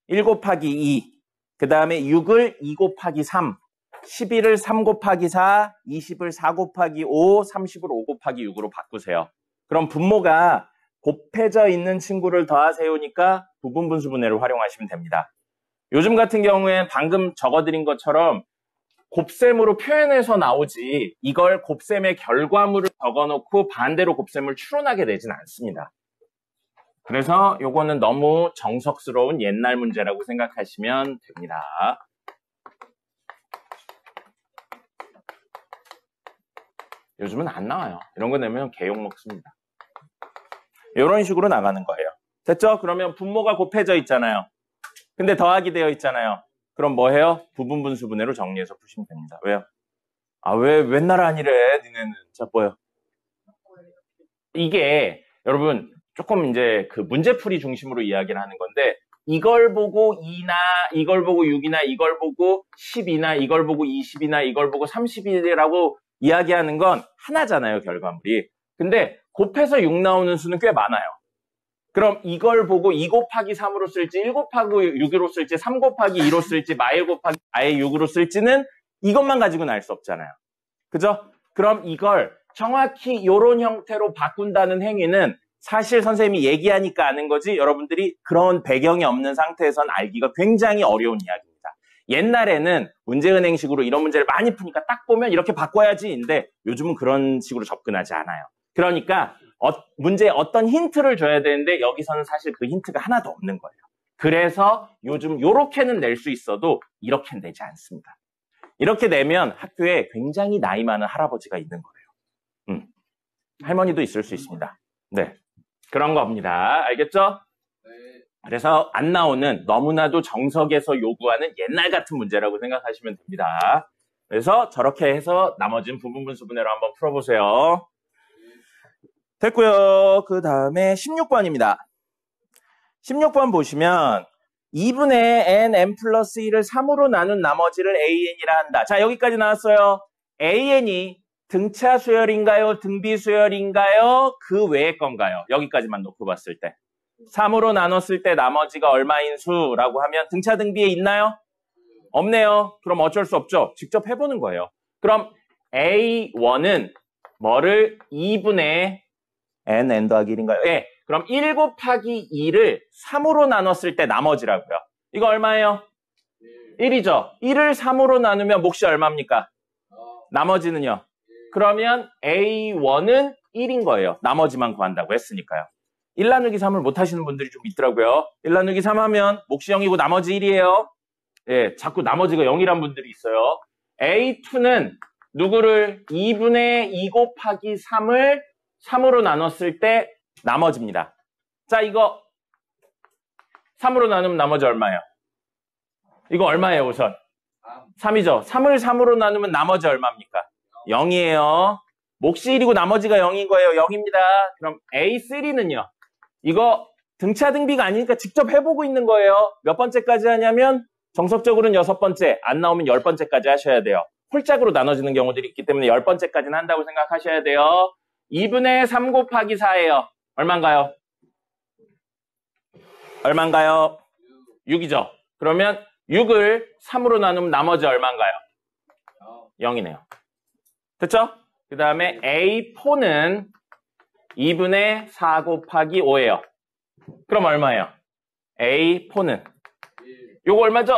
1 곱하기 2, 그 다음에 6을 2 곱하기 3, 11을 3 곱하기 4, 20을 4 곱하기 5, 30을 5 곱하기 6으로 바꾸세요. 그럼 분모가 곱해져 있는 친구를 더하세요니까 부분분수분해를 활용하시면 됩니다. 요즘 같은 경우엔 방금 적어드린 것처럼 곱셈으로 표현해서 나오지 이걸 곱셈의 결과물을 적어놓고 반대로 곱셈을 추론하게 되진 않습니다. 그래서 요거는 너무 정석스러운 옛날 문제라고 생각하시면 됩니다. 요즘은 안 나와요. 이런 거 내면 개욕 먹습니다. 이런 식으로 나가는 거예요. 됐죠? 그러면 분모가 곱해져 있잖아요. 근데 더하기 되어 있잖아요. 그럼 뭐 해요? 부분분수분해로 정리해서 푸시면 됩니다. 왜요? 아, 왜 맨날 아니래, 니네는. 자, 뭐요? 이게, 여러분, 조금 이제 그 문제풀이 중심으로 이야기를 하는 건데, 이걸 보고 2나, 이걸 보고 6이나, 이걸 보고 10이나, 이걸 보고 20이나, 이걸 보고 30이라고 이야기하는 건 하나잖아요, 결과물이. 근데 곱해서 6 나오는 수는 꽤 많아요. 그럼 이걸 보고 2 곱하기 3으로 쓸지, 1 곱하기 6으로 쓸지, 3 곱하기 2로 쓸지, 마일 곱하기 아예 6으로 쓸지는 이것만 가지고는 알 수 없잖아요. 그죠? 그럼 이걸 정확히 이런 형태로 바꾼다는 행위는 사실 선생님이 얘기하니까 아는 거지 여러분들이 그런 배경이 없는 상태에선 알기가 굉장히 어려운 이야기입니다. 옛날에는 문제은행식으로 이런 문제를 많이 푸니까 딱 보면 이렇게 바꿔야지인데 요즘은 그런 식으로 접근하지 않아요. 그러니까 문제에 어떤 힌트를 줘야 되는데 여기서는 사실 그 힌트가 하나도 없는 거예요. 그래서 요즘 요렇게는 낼 수 있어도 이렇게는 내지 않습니다. 이렇게 내면 학교에 굉장히 나이 많은 할아버지가 있는 거예요. 할머니도 있을 수 있습니다. 네, 그런 겁니다. 알겠죠? 네. 그래서 안 나오는 너무나도 정석에서 요구하는 옛날 같은 문제라고 생각하시면 됩니다. 그래서 저렇게 해서 나머지는 부분분수분해로 한번 풀어보세요. 됐고요. 그 다음에 16번입니다. 16번 보시면 2분의 n 플러스 1을 3으로 나눈 나머지를 an이라 한다. 자, 여기까지 나왔어요. an이 등차 수열인가요? 등비 수열인가요? 그 외의 건가요? 여기까지만 놓고 봤을 때. 3으로 나눴을 때 나머지가 얼마인 수라고 하면 등차 등비에 있나요? 없네요. 그럼 어쩔 수 없죠. 직접 해보는 거예요. 그럼 a1은 뭐를 2분의 n 더하기 1인가요? 예. 그럼 1 곱하기 2를 3으로 나눴을 때 나머지라고요. 이거 얼마예요? 1이죠. 1을 3으로 나누면 몫이 얼마입니까? 나머지는요? 그러면 A1은 1인 거예요. 나머지만 구한다고 했으니까요. 1 나누기 3을 못 하시는 분들이 좀 있더라고요. 1 나누기 3 하면 몫이 0이고 나머지 1이에요. 예, 자꾸 나머지가 0이란 분들이 있어요. A2는 누구를 2분의 2 곱하기 3을 3으로 나눴을 때 나머지입니다. 자, 이거 3으로 나누면 나머지 얼마예요? 이거 얼마예요, 우선? 3이죠. 3을 3으로 나누면 나머지 얼마입니까? 0이에요. 몫이 1이고 나머지가 0인 거예요. 0입니다. 그럼 A3는요. 이거 등차 등비가 아니니까 직접 해보고 있는 거예요. 몇 번째까지 하냐면 정석적으로는 6번째, 안 나오면 10번째까지 하셔야 돼요. 홀짝으로 나눠지는 경우들이 있기 때문에 10번째까지는 한다고 생각하셔야 돼요. 2분의 3 곱하기 4예요. 얼마인가요? 얼마인가요? 6이죠. 그러면 6을 3으로 나누면 나머지 얼마인가요? 0이네요. 됐죠? 그 다음에 A4는 2분의 4 곱하기 5예요. 그럼 얼마예요? A4는 요거 얼마죠?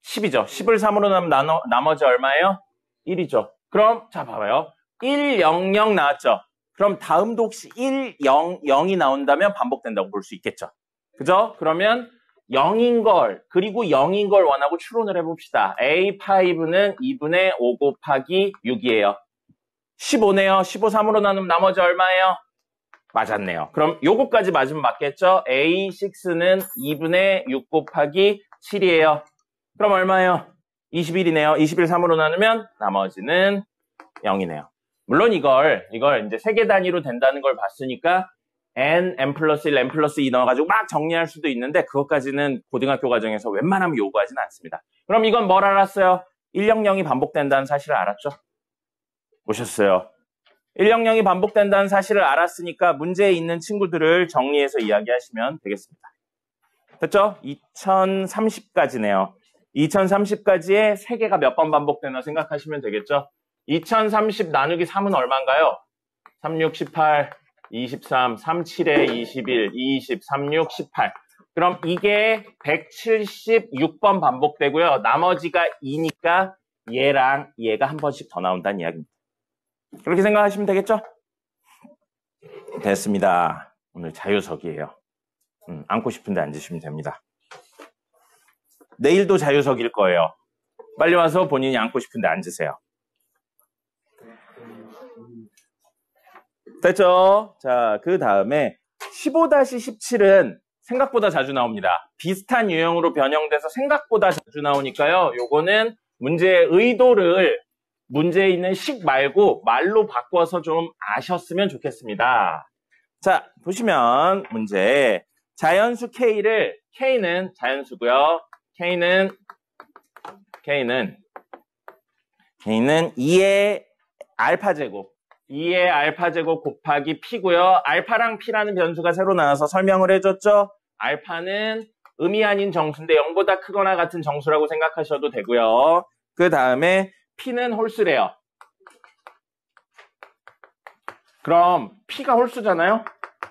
10이죠. 10을 3으로 나누면 나머지 얼마예요? 1이죠. 그럼 자 봐봐요. 1, 0, 0 나왔죠? 그럼 다음도 혹시 1, 0, 0이 나온다면 반복된다고 볼 수 있겠죠? 그죠? 그러면 0인 걸, 그리고 0인 걸 원하고 추론을 해봅시다. A5는 2분의 5 곱하기 6이에요. 15네요. 15, 3으로 나누면 나머지 얼마예요? 맞았네요. 그럼 요거까지 맞으면 맞겠죠? A6는 2분의 6 곱하기 7이에요. 그럼 얼마예요? 21이네요. 21, 3으로 나누면 나머지는 0이네요. 물론 이걸 이제 세개 단위로 된다는 걸 봤으니까 n 플러스 1, n 플러스 2 넣어가지고 막 정리할 수도 있는데 그것까지는 고등학교 과정에서 웬만하면 요구하지는 않습니다. 그럼 이건 뭘 알았어요? 100이 반복된다는 사실을 알았죠? 보셨어요? 100이 반복된다는 사실을 알았으니까 문제에 있는 친구들을 정리해서 이야기하시면 되겠습니다. 됐죠? 2030까지네요. 2030까지에 3개가 몇 번 반복되나 생각하시면 되겠죠? 2030 나누기 3은 얼마인가요? 3, 6, 18, 23, 37에 21, 20, 36, 18. 그럼 이게 176번 반복되고요. 나머지가 2니까 얘랑 얘가 한 번씩 더 나온다는 이야기입니다. 그렇게 생각하시면 되겠죠? 됐습니다. 오늘 자유석이에요. 앉고 싶은데 앉으시면 됩니다. 내일도 자유석일 거예요. 빨리 와서 본인이 앉고 싶은데 앉으세요. 됐죠? 자, 그 다음에 15-17은 생각보다 자주 나옵니다. 비슷한 유형으로 변형돼서 생각보다 자주 나오니까요. 요거는 문제의 의도를 문제에 있는 식 말고 말로 바꿔서 좀 아셨으면 좋겠습니다. 자, 보시면 문제 자연수 K를 K는 자연수고요. K는 2의 알파 제곱 2의 알파 제곱 곱하기 P고요. 알파랑 P라는 변수가 새로 나와서 설명을 해줬죠. 알파는 음이 아닌 정수인데 0보다 크거나 같은 정수라고 생각하셔도 되고요. 그 다음에 P는 홀수래요. 그럼 P가 홀수잖아요.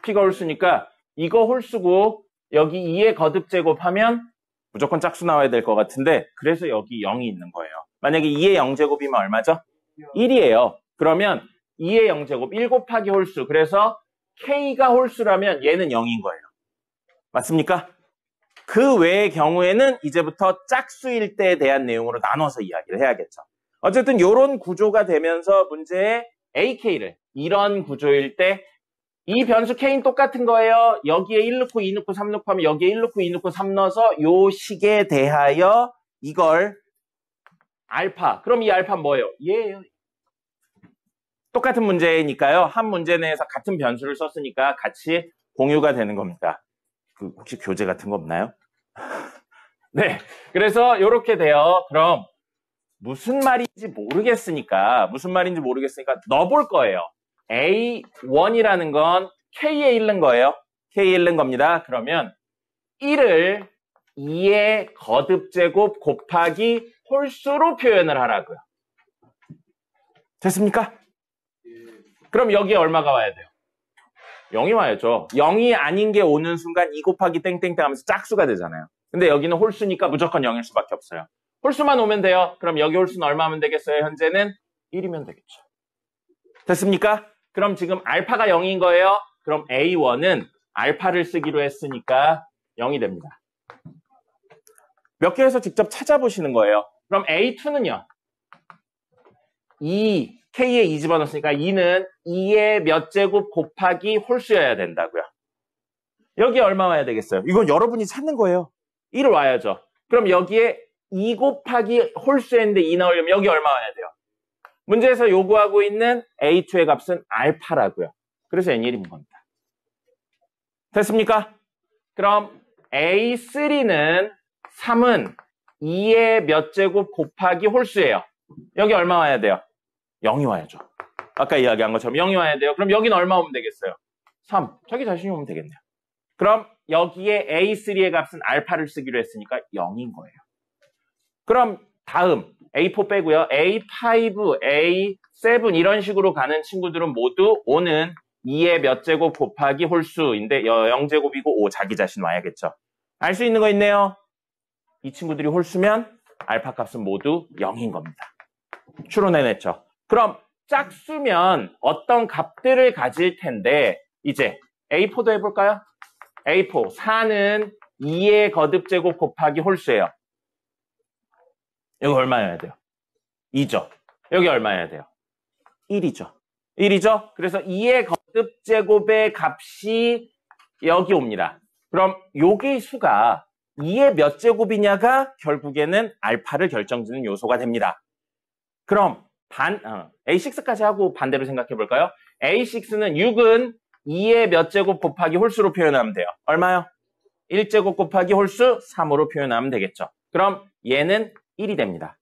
P가 홀수니까 이거 홀수고 여기 2의 거듭 제곱하면 무조건 짝수 나와야 될 것 같은데 그래서 여기 0이 있는 거예요. 만약에 2의 0제곱이면 얼마죠? 1이에요. 그러면 2의 0제곱 1 곱하기 홀수. 그래서 K가 홀수라면 얘는 0인 거예요. 맞습니까? 그 외의 경우에는 이제부터 짝수일 때에 대한 내용으로 나눠서 이야기를 해야겠죠. 어쨌든 이런 구조가 되면서 문제에 AK를 이런 구조일 때 이 변수 K는 똑같은 거예요. 여기에 1 넣고 2 넣고 3 넣고 하면 여기에 1 넣고 2 넣고 3 넣어서 요 식에 대하여 이걸 알파. 그럼 이 알파는 뭐예요? 얘예요. 똑같은 문제니까요. 한 문제 내에서 같은 변수를 썼으니까 같이 공유가 되는 겁니다. 혹시 교재 같은 거 없나요? 네. 그래서 이렇게 돼요. 그럼 무슨 말인지 모르겠으니까 넣어볼 거예요. A1이라는 건 K에 잃는 거예요. K에 잃는 겁니다. 그러면 1을 2의 거듭제곱 곱하기 홀수로 표현을 하라고요. 됐습니까? 그럼 여기에 얼마가 와야 돼요? 0이 와야죠. 0이 아닌 게 오는 순간 2 곱하기 땡땡땡 하면서 짝수가 되잖아요. 근데 여기는 홀수니까 무조건 0일 수밖에 없어요. 홀수만 오면 돼요. 그럼 여기 홀수는 얼마 하면 되겠어요? 현재는 1이면 되겠죠. 됐습니까? 그럼 지금 알파가 0인 거예요. 그럼 A1은 알파를 쓰기로 했으니까 0이 됩니다. 몇 개에서 직접 찾아보시는 거예요. 그럼 A2는요. 2, K에 2 집어넣었으니까 2는 2의 몇 제곱 곱하기 홀수여야 된다고요. 여기 얼마 와야 되겠어요? 이건 여러분이 찾는 거예요. 1을 와야죠. 그럼 여기에 2 곱하기 홀수했는데 2 나오려면 여기 얼마 와야 돼요? 문제에서 요구하고 있는 A2의 값은 알파라고요. 그래서 N1인 겁니다. 됐습니까? 그럼 A3는 3은 2의 몇 제곱 곱하기 홀수예요. 여기 얼마 와야 돼요? 0이 와야죠. 아까 이야기한 것처럼 0이 와야 돼요. 그럼 여기는 얼마 오면 되겠어요? 3. 자기 자신이 오면 되겠네요. 그럼 여기에 A3의 값은 알파를 쓰기로 했으니까 0인 거예요. 그럼 다음 A4 빼고요. A5, A7 이런 식으로 가는 친구들은 모두 5는 2의 몇 제곱 곱하기 홀수인데 0제곱이고 5 자기 자신 와야겠죠. 알 수 있는 거 있네요. 이 친구들이 홀수면 알파 값은 모두 0인 겁니다. 추론해냈죠. 그럼 짝수면 어떤 값들을 가질 텐데 이제 A4도 해볼까요? A4, 4는 2의 거듭제곱 곱하기 홀수예요. 여기 얼마여야 돼요? 2죠. 여기 얼마여야 돼요? 1이죠. 1이죠? 그래서 2의 거듭제곱의 값이 여기 옵니다. 그럼 여기 수가 2의 몇 제곱이냐가 결국에는 알파를 결정짓는 요소가 됩니다. 그럼 A6까지 하고 반대로 생각해 볼까요? A6는 6은 2의 몇 제곱 곱하기 홀수로 표현하면 돼요. 얼마요? 1제곱 곱하기 홀수 3으로 표현하면 되겠죠. 그럼 얘는 1이 됩니다.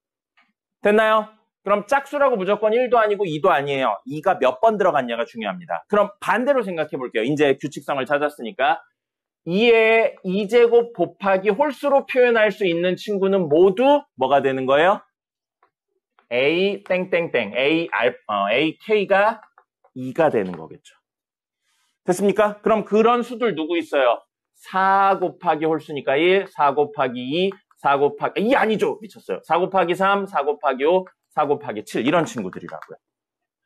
됐나요? 그럼 짝수라고 무조건 1도 아니고 2도 아니에요. 2가 몇 번 들어갔냐가 중요합니다. 그럼 반대로 생각해 볼게요. 이제 규칙성을 찾았으니까 2의 2제곱 곱하기 홀수로 표현할 수 있는 친구는 모두 뭐가 되는 거예요? A 땡땡땡 AK가 2가 되는 거겠죠. 됐습니까? 그럼 그런 수들 누구 있어요? 4 곱하기 홀수니까 1, 4 곱하기 2, 4 곱하기 2 아니죠. 미쳤어요. 4 곱하기 3, 4 곱하기 5, 4 곱하기 7 이런 친구들이라고요.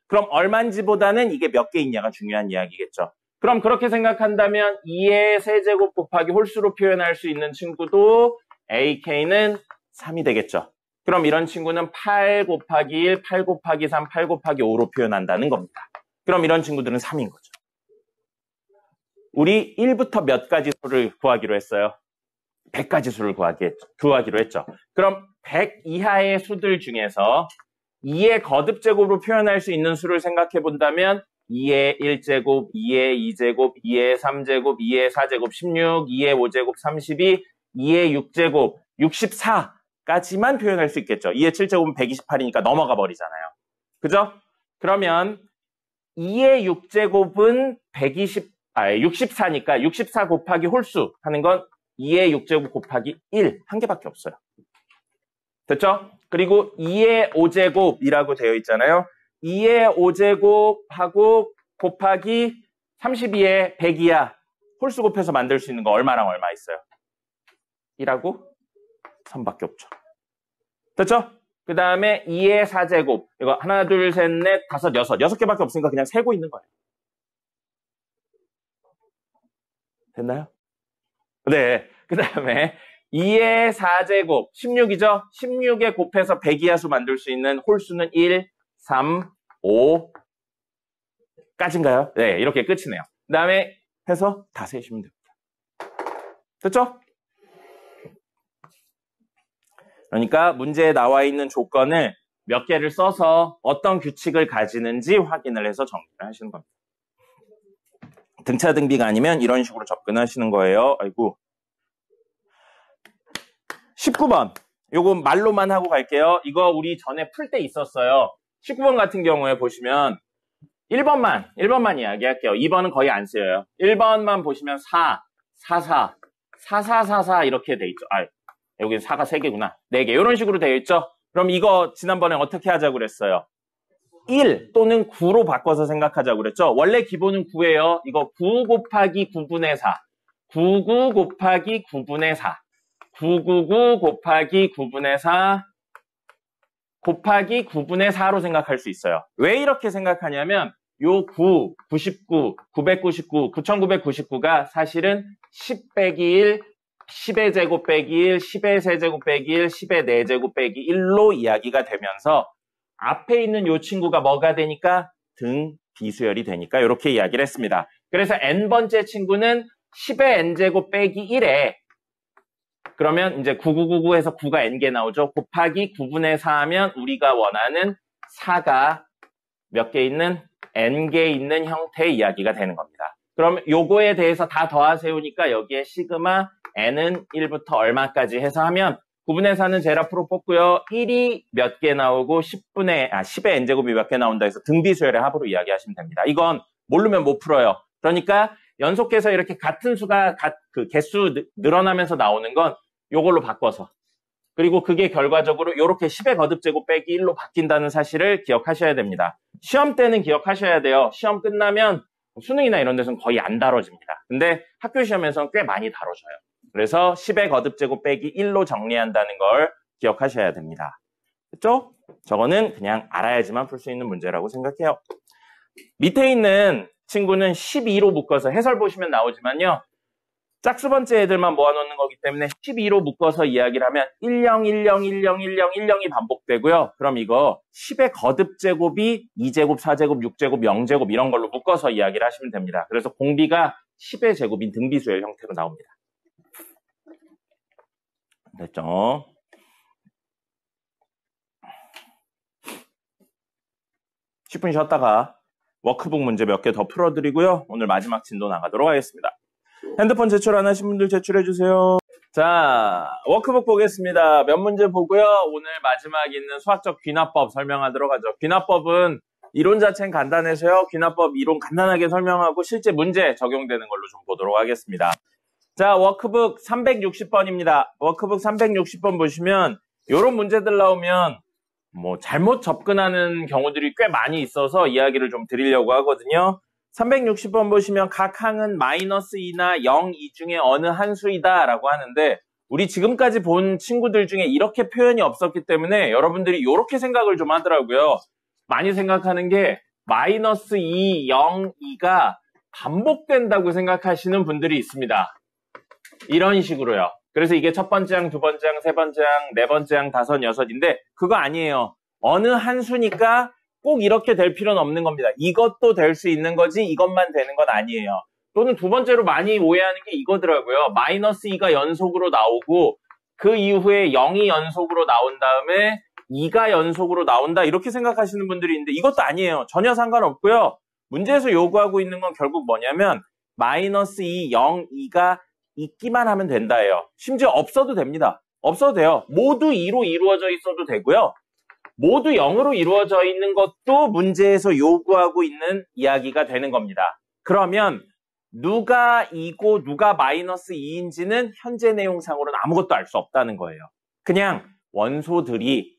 그럼 얼만지보다는 이게 몇 개 있냐가 중요한 이야기겠죠. 그럼 그렇게 생각한다면 2의 세제곱 곱하기 홀수로 표현할 수 있는 친구도 AK는 3이 되겠죠. 그럼 이런 친구는 8 곱하기 1, 8 곱하기 3, 8 곱하기 5로 표현한다는 겁니다. 그럼 이런 친구들은 3인 거죠. 우리 1부터 몇 가지 수를 구하기로 했어요? 100가지 수를 구하기로 했죠. 그럼 100 이하의 수들 중에서 2의 거듭제곱으로 표현할 수 있는 수를 생각해 본다면 2의 1제곱, 2의 2제곱, 2의 3제곱, 2의 4제곱 16, 2의 5제곱 32, 2의 6제곱 64까지만 표현할 수 있겠죠. 2의 7제곱은 128이니까 넘어가 버리잖아요. 그죠? 그러면 2의 6제곱은 64니까 64 곱하기 홀수 하는 건 2의 6제곱 곱하기 1, 한 개밖에 없어요. 됐죠? 그리고 2의 5제곱이라고 되어 있잖아요. 2의 5제곱하고 곱하기 32의 100이야. 홀수 곱해서 만들 수 있는 거 얼마랑 얼마 있어요? 1하고 3밖에 없죠. 됐죠? 그 다음에 2의 4제곱. 이거 하나, 둘, 셋, 넷, 다섯, 여섯. 6개밖에 없으니까 그냥 세고 있는 거예요. 됐나요? 네. 그 다음에 2의 4제곱. 16이죠? 16에 곱해서 100이하수 만들 수 있는 홀수는 1, 3, 5까지인가요? 네. 이렇게 끝이네요. 그 다음에 해서 다 세시면 됩니다. 됐죠? 그러니까 문제에 나와 있는 조건을 몇 개를 써서 어떤 규칙을 가지는지 확인을 해서 정리를 하시는 겁니다. 등차등비가 아니면 이런 식으로 접근하시는 거예요. 아이고. 19번. 요거 말로만 하고 갈게요. 이거 우리 전에 풀 때 있었어요. 19번 같은 경우에 보시면 1번만 이야기할게요. 2번은 거의 안 쓰여요. 1번만 보시면 4, 4 이렇게 돼 있죠. 여기 4가 3개구나. 4개. 이런 식으로 되어 있죠. 그럼 이거 지난번에 어떻게 하자고 그랬어요? 1 또는 9로 바꿔서 생각하자고 그랬죠. 원래 기본은 9예요. 이거 9 곱하기 9분의 4. 99 곱하기 9분의 4. 999 곱하기 9분의 4 곱하기 9분의 4로 생각할 수 있어요. 왜 이렇게 생각하냐면 요 9, 99, 999, 9999가 사실은 10 빼기 1, 10의 제곱 빼기 1, 10의 세제곱 빼기 1, 10의 4제곱 빼기 1로 이야기가 되면서 앞에 있는 요 친구가 뭐가 되니까 등 비수열이 되니까 이렇게 이야기를 했습니다. 그래서 n번째 친구는 10의 n제곱 빼기 1에 그러면 이제 9999에서 9가 n개 나오죠. 곱하기 9분의 4 하면 우리가 원하는 4가 몇 개 있는 n개 있는 형태의 이야기가 되는 겁니다. 그럼 요거에 대해서 다 더하세우니까 여기에 시그마 n은 1부터 얼마까지 해서 하면 9분의 4는 제라프로 뽑고요. 1이 몇 개 나오고 10의 n제곱이 몇 개 나온다 해서 등비수열의 합으로 이야기하시면 됩니다. 이건 모르면 못 풀어요. 그러니까 연속해서 이렇게 같은 수가 그 개수 늘어나면서 나오는 건 요걸로 바꿔서 그리고 그게 결과적으로 이렇게 10의 거듭제곱 빼기 1로 바뀐다는 사실을 기억하셔야 됩니다. 시험 때는 기억하셔야 돼요. 시험 끝나면 수능이나 이런 데서는 거의 안 다뤄집니다. 근데 학교 시험에서는 꽤 많이 다뤄져요. 그래서 10의 거듭제곱 빼기 1로 정리한다는 걸 기억하셔야 됩니다. 됐죠? 저거는 그냥 알아야지만 풀 수 있는 문제라고 생각해요. 밑에 있는 친구는 12로 묶어서 해설 보시면 나오지만요. 짝수 번째 애들만 모아놓는 거기 때문에 12로 묶어서 이야기를 하면 10, 10, 10, 10, 10이 반복되고요. 그럼 이거 10의 거듭제곱이 2제곱, 4제곱, 6제곱, 0제곱 이런 걸로 묶어서 이야기를 하시면 됩니다. 그래서 공비가 10의 제곱인 등비수열 형태로 나옵니다. 됐죠? (10분) 쉬었다가 워크북 문제 몇 개 더 풀어드리고요. 오늘 마지막 진도 나가도록 하겠습니다. 핸드폰 제출 안 하신 분들 제출해주세요. 자, 워크북 보겠습니다. 몇 문제 보고요. 오늘 마지막 있는 수학적 귀납법 설명하도록 하죠. 귀납법은 이론 자체는 간단해서요. 귀납법 이론 간단하게 설명하고 실제 문제 적용되는 걸로 좀 보도록 하겠습니다. 자, 워크북 360번입니다. 워크북 360번 보시면 이런 문제들 나오면 잘못 접근하는 경우들이 꽤 많이 있어서 이야기를 좀 드리려고 하거든요. 360번 보시면 각 항은 마이너스 2나 0, 2 중에 어느 한 수이다 라고 하는데 우리 지금까지 본 친구들 중에 이렇게 표현이 없었기 때문에 여러분들이 이렇게 생각을 좀 하더라고요. 많이 생각하는 게 마이너스 2, 0, 2가 반복된다고 생각하시는 분들이 있습니다. 이런 식으로요. 그래서 이게 첫 번째 항, 두 번째 항, 세 번째 항, 네 번째 항, 다섯, 여섯인데 그거 아니에요. 어느 한 수니까 꼭 이렇게 될 필요는 없는 겁니다. 이것도 될 수 있는 거지 이것만 되는 건 아니에요. 또는 두 번째로 많이 오해하는 게 이거더라고요. 마이너스 2가 연속으로 나오고 그 이후에 0이 연속으로 나온 다음에 2가 연속으로 나온다 이렇게 생각하시는 분들이 있는데 이것도 아니에요. 전혀 상관없고요. 문제에서 요구하고 있는 건 결국 뭐냐면 마이너스 2, 0, 2가 있기만 하면 된다예요. 심지어 없어도 됩니다. 없어도 돼요. 모두 2로 이루어져 있어도 되고요. 모두 0으로 이루어져 있는 것도 문제에서 요구하고 있는 이야기가 되는 겁니다. 그러면 누가 2고 누가 마이너스 2인지는 현재 내용상으로는 아무것도 알 수 없다는 거예요. 그냥 원소들이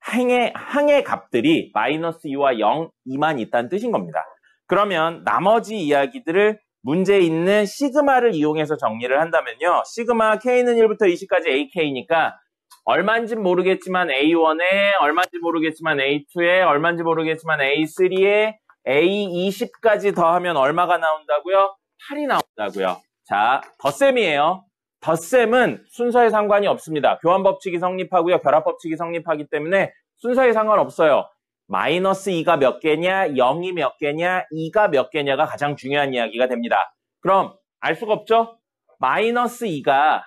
항의 값들이 마이너스 2와 0, 2만 있다는 뜻인 겁니다. 그러면 나머지 이야기들을 문제에 있는 시그마를 이용해서 정리를 한다면요. 시그마 K는 1부터 20까지 AK니까 얼마인지 모르겠지만 A1에, 얼마인지 모르겠지만 A2에, 얼마인지 모르겠지만 A3에, A20까지 더하면 얼마가 나온다고요? 8이 나온다고요. 자, 덧셈이에요. 덧셈은 순서에 상관이 없습니다. 교환법칙이 성립하고요. 결합법칙이 성립하기 때문에 순서에 상관없어요. 마이너스 2가 몇 개냐, 0이 몇 개냐, 2가 몇 개냐가 가장 중요한 이야기가 됩니다. 그럼 알 수가 없죠? 마이너스 2가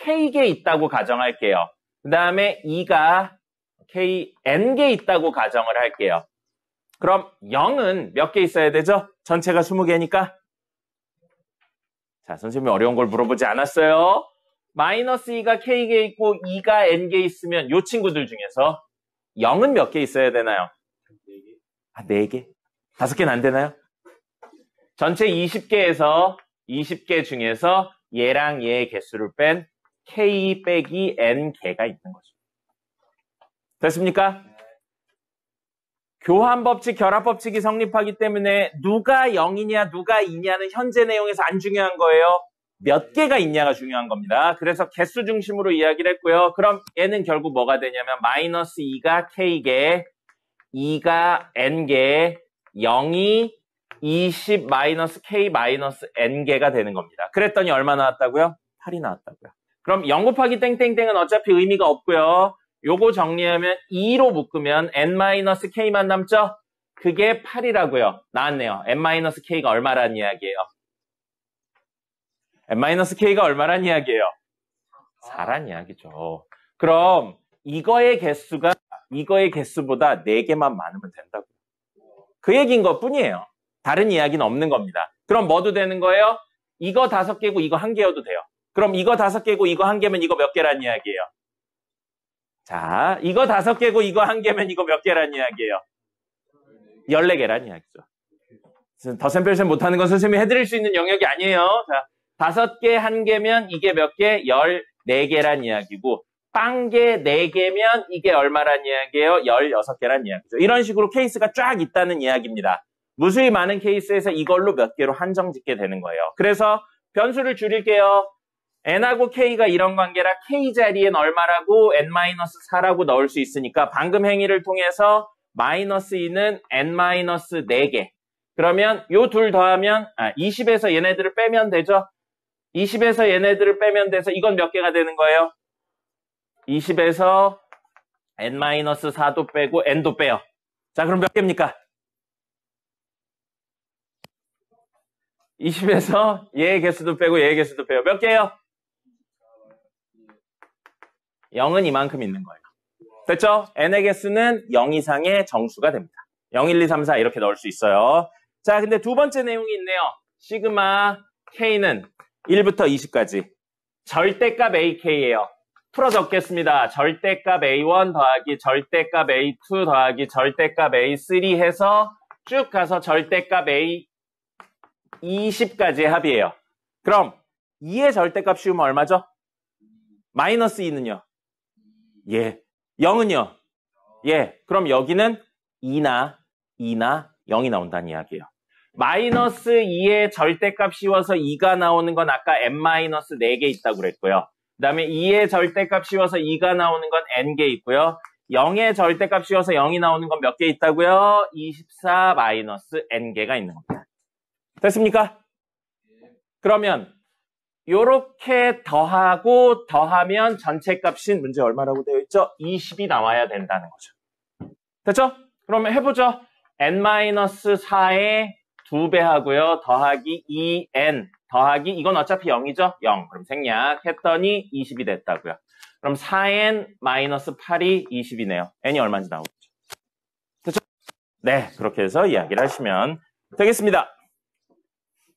K개 있다고 가정할게요. 그 다음에 2가 N개 있다고 가정을 할게요. 그럼 0은 몇 개 있어야 되죠? 전체가 20개니까. 자, 선생님이 어려운 걸 물어보지 않았어요. 마이너스 2가 K개 있고 2가 N개 있으면 이 친구들 중에서 0은 몇 개 있어야 되나요? 4개? 5개는 안 되나요? 전체 20개 중에서 얘랑 얘의 개수를 뺀 K 빼기 N 개가 있는 거죠. 됐습니까? 교환법칙, 결합법칙이 성립하기 때문에 누가 0이냐, 누가 2냐는 현재 내용에서 안 중요한 거예요. 몇 개가 있냐가 중요한 겁니다. 그래서 개수 중심으로 이야기를 했고요. 그럼 얘는 결국 뭐가 되냐면 마이너스 2가 K개, 2가 N개, 0이 20 마이너스 K 마이너스 N개가 되는 겁니다. 그랬더니 얼마 나왔다고요? 8이 나왔다고요. 그럼 0 곱하기 땡땡땡은 어차피 의미가 없고요. 요거 정리하면 2로 묶으면 N-K만 남죠? 그게 8이라고요. 나왔네요. N-K가 얼마란 이야기예요? N-K가 얼마란 이야기예요? 4란 이야기죠. 그럼 이거의 개수보다 4개만 많으면 된다고요. 그 얘기인 것 뿐이에요. 다른 이야기는 없는 겁니다. 그럼 뭐도 되는 거예요? 이거 5개고 이거 1개여도 돼요. 그럼 이거 5개고 이거 1개면 이거 몇 개란 이야기예요? 자, 이거 5개고 이거 1개면 이거 몇 개란 이야기예요? 14개란 이야기죠. 덧셈 뺄셈 못하는 건 선생님이 해드릴 수 있는 영역이 아니에요. 자, 5개 1개면 이게 몇 개? 14개란 이야기고 빵개 4개면 이게 얼마란 이야기예요? 16개란 이야기죠. 이런 식으로 케이스가 쫙 있다는 이야기입니다. 무수히 많은 케이스에서 이걸로 몇 개로 한정 짓게 되는 거예요. 그래서 변수를 줄일게요. n하고 k가 이런 관계라 k 자리엔 얼마라고 n-4라고 넣을 수 있으니까 방금 행위를 통해서 마이너스 2는 n-4개. 그러면 요 둘 더하면 20에서 얘네들을 빼면 되죠. 20에서 얘네들을 빼면 돼서 이건 몇 개가 되는 거예요? 20에서 n-4도 빼고 n도 빼요. 자, 그럼 몇 개입니까? 20에서 얘의 개수도 빼고 얘의 개수도 빼요. 몇 개요? 0은 이만큼 있는 거예요. 됐죠? n의 개수는 0 이상의 정수가 됩니다. 0, 1, 2, 3, 4 이렇게 넣을 수 있어요. 자, 근데 두 번째 내용이 있네요. 시그마 k는 1부터 20까지 절대값 ak예요. 풀어 적겠습니다. 절대값 a1 더하기 절대값 a2 더하기 절대값 a3 해서 쭉 가서 절대값 a20까지의 합이에요. 그럼 2의 절대값 씌우면 얼마죠? 마이너스 2는요? 예. 0은요? 예. 그럼 여기는 2나 0이 나온다는 이야기예요. 마이너스 2의 절대값 씌워서 2가 나오는 건 아까 n-4개 있다고 그랬고요. 그 다음에 2의 절대값 씌워서 2가 나오는 건 n개 있고요. 0의 절대값 씌워서 0이 나오는 건 몇 개 있다고요? 24 마이너스 n개가 있는 겁니다. 됐습니까? 그러면 요렇게 더하고 더하면 전체 값인 문제 얼마라고 되어 있죠? 20이 나와야 된다는 거죠. 됐죠? 그러면 해보죠. n-4의 2배 하고요. 더하기 2n 더하기 이건 어차피 0이죠? 0. 그럼 생략 했더니 20이 됐다고요. 그럼 4n-8이 20이네요. n이 얼마인지 나오겠죠. 됐죠? 네, 그렇게 해서 이야기를 하시면 되겠습니다.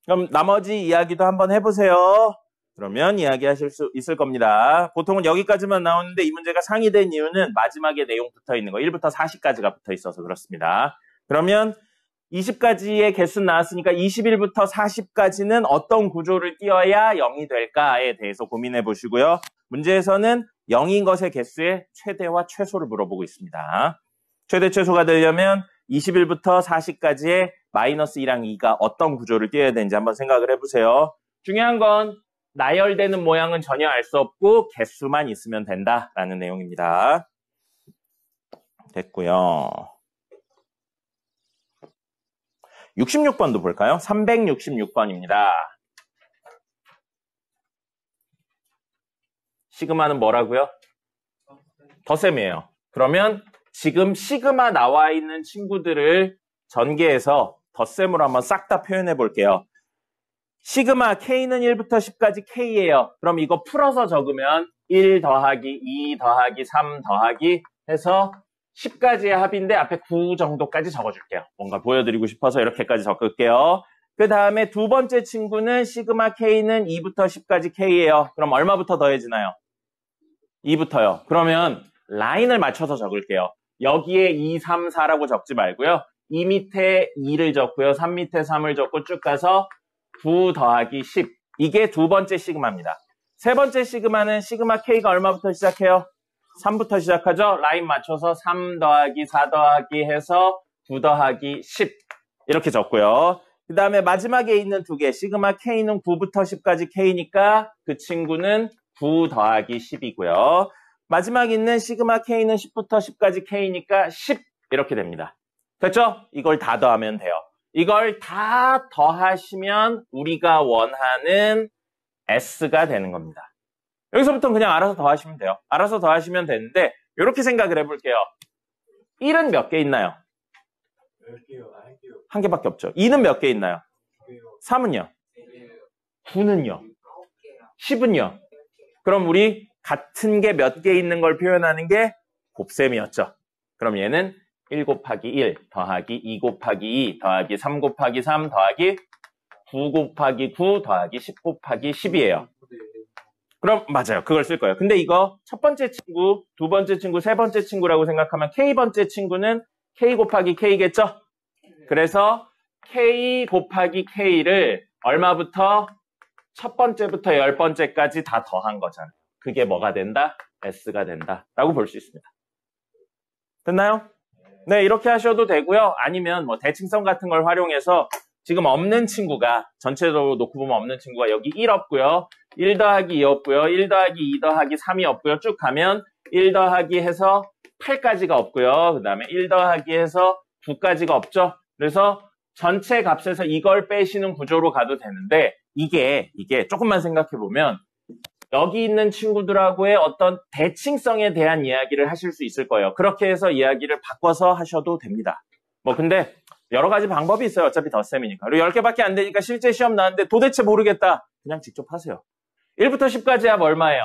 그럼 나머지 이야기도 한번 해보세요. 그러면 이야기하실 수 있을 겁니다. 보통은 여기까지만 나오는데 이 문제가 상이된 이유는 마지막에 내용 붙어 있는 거 1부터 40까지가 붙어 있어서 그렇습니다. 그러면 20가지의 개수 나왔으니까 21부터 40까지는 어떤 구조를 띄어야 0이 될까에 대해서 고민해 보시고요. 문제에서는 0인 것의 개수의 최대와 최소를 물어보고 있습니다. 최대 최소가 되려면 21부터 40까지의 마이너스 2랑 2가 어떤 구조를 띄어야 되는지 한번 생각을 해보세요. 중요한 건 나열되는 모양은 전혀 알 수 없고 개수만 있으면 된다라는 내용입니다. 됐고요. 66번도 볼까요? 366번입니다. 시그마는 뭐라고요? 덧셈이에요. 그러면 지금 시그마 나와 있는 친구들을 전개해서 덧셈으로 한번 싹 다 표현해 볼게요. 시그마 K는 1부터 10까지 K예요. 그럼 이거 풀어서 적으면 1 더하기 2 더하기 3 더하기 해서 10까지의 합인데 앞에 9 정도까지 적어줄게요. 뭔가 보여드리고 싶어서 이렇게까지 적을게요. 그 다음에 두 번째 친구는 시그마 K는 2부터 10까지 K예요. 그럼 얼마부터 더해지나요? 2부터요. 그러면 라인을 맞춰서 적을게요. 여기에 2, 3, 4라고 적지 말고요. 2 밑에 2를 적고요. 3 밑에 3을 적고 쭉 가서 9 더하기 10. 이게 두 번째 시그마입니다. 세 번째 시그마는 시그마 K가 얼마부터 시작해요? 3부터 시작하죠? 라인 맞춰서 3 더하기 4 더하기 해서 9 더하기 10 이렇게 적고요. 그 다음에 마지막에 있는 두 개 시그마 K는 9부터 10까지 K니까 그 친구는 9 더하기 10이고요. 마지막에 있는 시그마 K는 10부터 10까지 K니까 10 이렇게 됩니다. 됐죠? 이걸 다 더하면 돼요. 이걸 다 더하시면 우리가 원하는 S가 되는 겁니다. 여기서부터는 그냥 알아서 더하시면 돼요. 알아서 더하시면 되는데 이렇게 생각을 해볼게요. 1은 몇 개 있나요? 10개요. 한 개밖에 없죠. 2는 몇 개 있나요? 3은요? 9는요? 10은요? 그럼 우리 같은 게 몇 개 있는 걸 표현하는 게 곱셈이었죠. 그럼 얘는 1 곱하기 1 더하기 2 곱하기 2 더하기 3 곱하기 3 더하기 9 곱하기 9 더하기 10 곱하기 10이에요. 그럼 맞아요. 그걸 쓸 거예요. 근데 이거 첫 번째 친구, 두 번째 친구, 세 번째 친구라고 생각하면 K번째 친구는 K 곱하기 K겠죠? 그래서 K 곱하기 K를 얼마부터? 첫 번째부터 10번째까지 다 더한 거잖아요. 그게 뭐가 된다? S가 된다. 라고 볼 수 있습니다. 됐나요? 네, 이렇게 하셔도 되고요. 아니면 뭐 대칭성 같은 걸 활용해서 지금 없는 친구가 전체적으로 놓고 보면 없는 친구가 여기 1 없고요. 1 더하기 2 없고요. 1 더하기 2 더하기 3이 없고요. 쭉 가면 1 더하기 해서 8까지가 없고요. 그 다음에 1 더하기 해서 9까지가 없죠. 그래서 전체 값에서 이걸 빼시는 구조로 가도 되는데 이게 조금만 생각해 보면 여기 있는 친구들하고의 어떤 대칭성에 대한 이야기를 하실 수 있을 거예요. 그렇게 해서 이야기를 바꿔서 하셔도 됩니다. 뭐 근데 여러 가지 방법이 있어요. 어차피 덧셈이니까. 그리고 10개밖에 안 되니까 실제 시험 나왔는데 도대체 모르겠다. 그냥 직접 하세요. 1부터 10까지 합 얼마예요?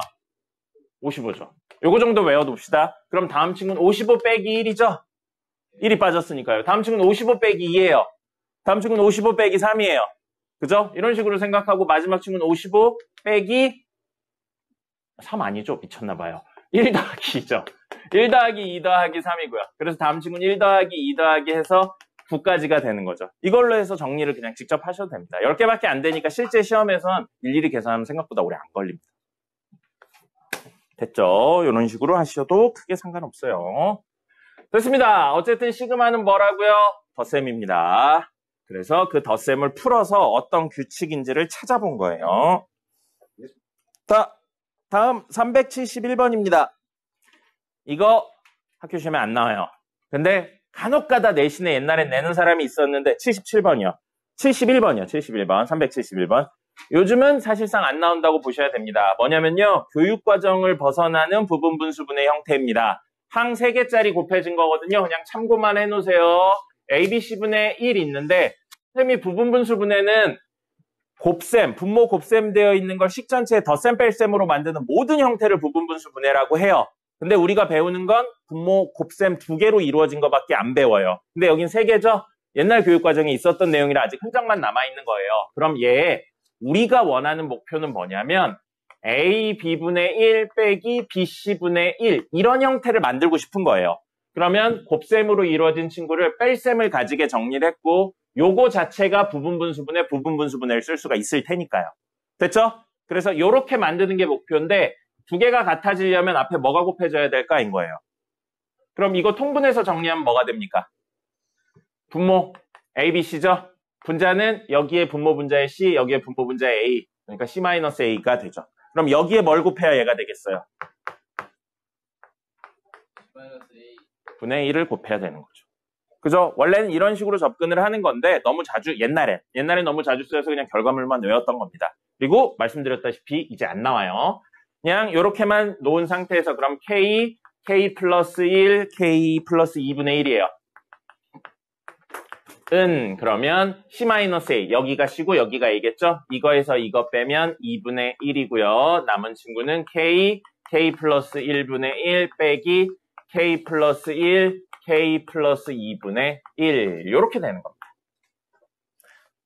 55죠. 요거 정도 외워둡시다. 그럼 다음 친구는 55 빼기 1이죠? 1이 빠졌으니까요. 다음 친구는 55 빼기 2예요. 다음 친구는 55 빼기 3이에요. 그죠? 이런 식으로 생각하고 마지막 친구는 55 빼기 3 아니죠? 미쳤나봐요. 1 더하기 2죠. 1 더하기 2 더하기 3이고요. 그래서 다음 친구는 1 더하기 2 더하기 해서 9까지가 되는 거죠. 이걸로 해서 정리를 그냥 직접 하셔도 됩니다. 10개밖에 안 되니까 실제 시험에선 일일이 계산하면 생각보다 오래 안 걸립니다. 됐죠? 이런 식으로 하셔도 크게 상관없어요. 됐습니다. 어쨌든 시그마는 뭐라고요? 덧셈입니다. 그래서 그 덧셈을 풀어서 어떤 규칙인지를 찾아본 거예요. 자, 다음 371번입니다. 이거 학교 시험에 안 나와요. 근데 간혹가다 내신에 옛날엔 내는 사람이 있었는데 77번이요. 71번이요. 71번. 371번. 요즘은 사실상 안 나온다고 보셔야 됩니다. 뭐냐면요. 교육과정을 벗어나는 부분분수분의 형태입니다. 항 3개짜리 곱해진 거거든요. 그냥 참고만 해놓으세요. ABC분의 1 있는데 선생님이 부분분수분해는 곱셈, 분모 곱셈 되어 있는 걸 식전체에 덧셈 뺄셈으로 만드는 모든 형태를 부분분수분해라고 해요. 근데 우리가 배우는 건 분모 곱셈 2개로 이루어진 것밖에 안 배워요. 근데 여긴 3개죠? 옛날 교육과정에 있었던 내용이라 아직 흔적만 남아있는 거예요. 그럼 얘 우리가 원하는 목표는 뭐냐면 A, B분의 1 빼기 BC분의 1 이런 형태를 만들고 싶은 거예요. 그러면 곱셈으로 이루어진 친구를 뺄셈을 가지게 정리를 했고 요거 자체가 부분분수분해를 쓸 수가 있을 테니까요. 됐죠? 그래서 이렇게 만드는 게 목표인데 2개가 같아지려면 앞에 뭐가 곱해져야 될까인 거예요. 그럼 이거 통분해서 정리하면 뭐가 됩니까? 분모 A, B, C죠? 분자는 여기에 분모 분자의 C, 여기에 분모 분자의 A. 그러니까 C-A가 되죠. 그럼 여기에 뭘 곱해야 얘가 되겠어요? 분의 1을 곱해야 되는 거죠. 그죠? 원래는 이런 식으로 접근을 하는 건데 너무 자주 옛날엔 너무 자주 쓰여서 그냥 결과물만 외웠던 겁니다. 그리고 말씀드렸다시피 이제 안 나와요. 그냥 이렇게만 놓은 상태에서 그럼 K 플러스 1, K 플러스 2분의 1이에요. 그러면 C-A 여기가 C고 여기가 A겠죠? 이거에서 이거 빼면 2분의 1이고요. 남은 친구는 K 플러스 1분의 1 빼기 K 플러스 1, K 플러스 2분의 1 이렇게 되는 겁니다.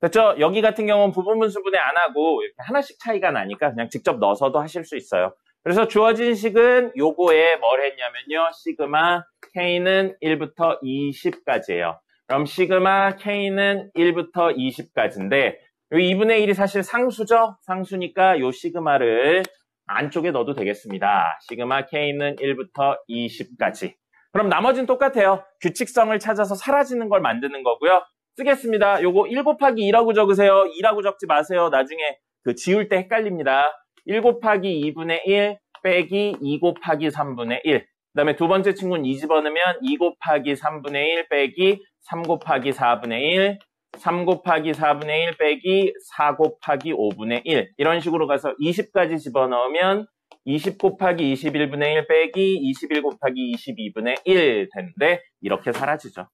됐죠? 여기 같은 경우는 부분분수분해 안 하고 이렇게 하나씩 차이가 나니까 그냥 직접 넣어서도 하실 수 있어요. 그래서 주어진 식은 요거에 뭘 했냐면요. 시그마 K는 1부터 20까지예요. 그럼 시그마 K는 1부터 20까지인데 요 2분의 1이 사실 상수죠? 상수니까 요 시그마를 안쪽에 넣어도 되겠습니다. 시그마 K는 1부터 20까지. 그럼 나머지는 똑같아요. 규칙성을 찾아서 사라지는 걸 만드는 거고요. 쓰겠습니다. 요거 1 곱하기 2라고 적으세요. 2라고 적지 마세요. 나중에 그 지울 때 헷갈립니다. 1 곱하기 2분의 1 빼기 2 곱하기 3분의 1. 그 다음에 두 번째 친구는 2 집어넣으면 2 곱하기 3분의 1 빼기 3 곱하기 4분의 1. 3 곱하기 4분의 1 빼기 4 곱하기 5분의 1. 이런 식으로 가서 20까지 집어넣으면 20 곱하기 21분의 1 빼기 21 곱하기 22분의 1 되는데 이렇게 사라지죠.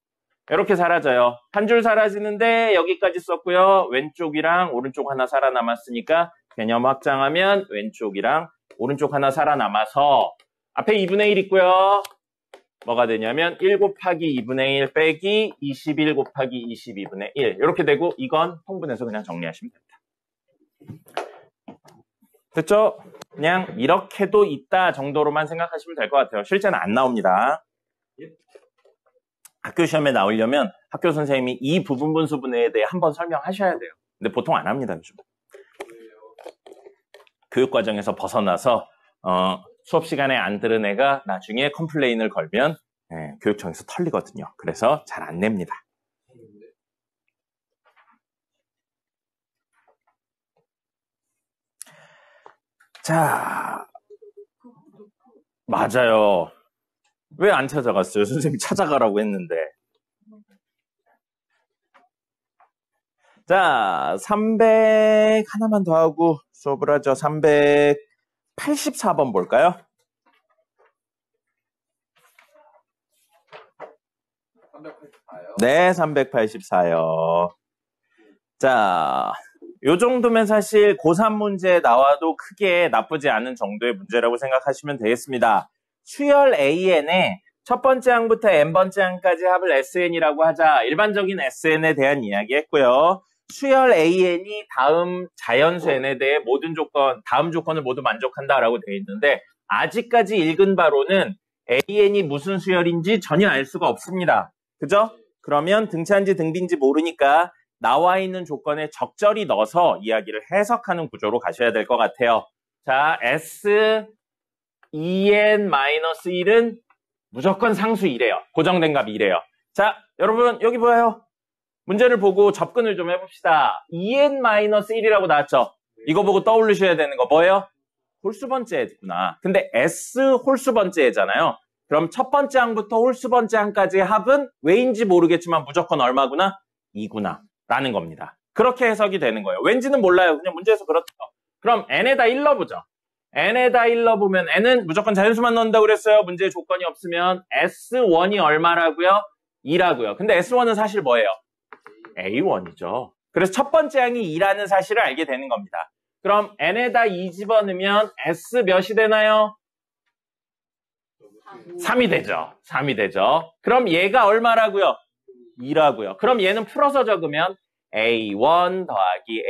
이렇게 사라져요. 한 줄 사라지는데 여기까지 썼고요. 왼쪽이랑 오른쪽 하나 살아남았으니까 개념 확장하면 왼쪽이랑 오른쪽 하나 살아남아서 앞에 2분의 1 있고요. 뭐가 되냐면 1 곱하기 2분의 1 빼기 21 곱하기 22분의 1 이렇게 되고 이건 통분해서 그냥 정리하시면 됩니다. 됐죠? 그냥 이렇게도 있다 정도로만 생각하시면 될 것 같아요. 실제는 안 나옵니다. 학교 시험에 나오려면 학교 선생님이 이 부분분수분해에 대해 한번 설명하셔야 돼요. 근데 보통 안 합니다, 요즘. 교육과정에서 벗어나서 수업 시간에 안 들은 애가 나중에 컴플레인을 걸면 교육청에서 털리거든요. 그래서 잘 안 냅니다. 자, 맞아요. 왜 안 찾아갔어요? 선생님이 찾아가라고 했는데. 자, 300 하나만 더 하고 수업을 하죠. 384번 볼까요? 네, 384요. 자, 요 정도면 사실 고3 문제 나와도 크게 나쁘지 않은 정도의 문제라고 생각하시면 되겠습니다. 수열 AN의 첫 번째 항부터 n번째 항까지 합을 SN이라고 하자. 일반적인 SN에 대한 이야기 했고요. 수열 AN이 다음 자연수 N에 대해 다음 조건을 모두 만족한다라고 되어 있는데 아직까지 읽은 바로는 AN이 무슨 수열인지 전혀 알 수가 없습니다. 그죠? 그러면 등차인지 등비인지 모르니까 나와 있는 조건에 적절히 넣어서 이야기를 해석하는 구조로 가셔야 될 것 같아요. 자, SEN-1은 무조건 상수이래요. 고정된 값이래요. 자, 여러분 여기 보여요. 문제를 보고 접근을 좀 해봅시다. 2n-1이라고 나왔죠? 이거 보고 떠올리셔야 되는 거 뭐예요? 홀수 번째 애구나. 근데 S 홀수 번째 애잖아요. 그럼 첫 번째 항부터 홀수 번째 항까지의 합은 왜인지 모르겠지만 무조건 얼마구나? 2구나. 라는 겁니다. 그렇게 해석이 되는 거예요. 왠지는 몰라요. 그냥 문제에서 그렇죠. 그럼 n에다 1 넣어보죠. n에다 1 넣어보면 n은 무조건 자연수만 넣는다고 그랬어요. 문제에 조건이 없으면 S1이 얼마라고요? 2라고요. 근데 S1은 사실 뭐예요? A1이죠. 그래서 첫 번째 항이 2라는 사실을 알게 되는 겁니다. 그럼 n에다 2 집어넣으면 S 몇이 되나요? 3이 되죠. 3이 되죠. 그럼 얘가 얼마라고요? 2라고요. 그럼 얘는 풀어서 적으면 A1 더하기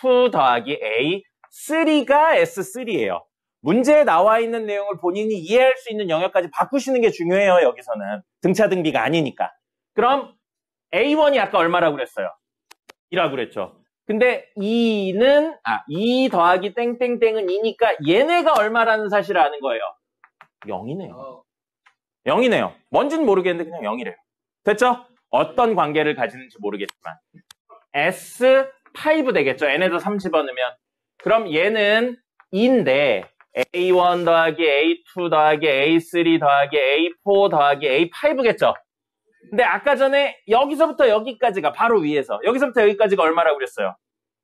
A2 더하기 A3가 S3예요. 문제에 나와 있는 내용을 본인이 이해할 수 있는 영역까지 바꾸시는 게 중요해요. 여기서는. 등차등비가 아니니까. 그럼 A1이 아까 얼마라고 그랬어요? 2라고 그랬죠. 근데 2 더하기 땡땡땡은 2니까 얘네가 얼마라는 사실을 아는 거예요. 0이네요. 0이네요. 뭔지는 모르겠는데 그냥 0이래요. 됐죠? 어떤 관계를 가지는지 모르겠지만 S5 되겠죠. n에다 3 집어넣으면. 그럼 얘는 2인데 A1 더하기 A2 더하기 A3 더하기 A4 더하기 A5겠죠. 근데 아까 전에 여기서부터 여기까지가 바로 위에서 여기서부터 여기까지가 얼마라고 그랬어요?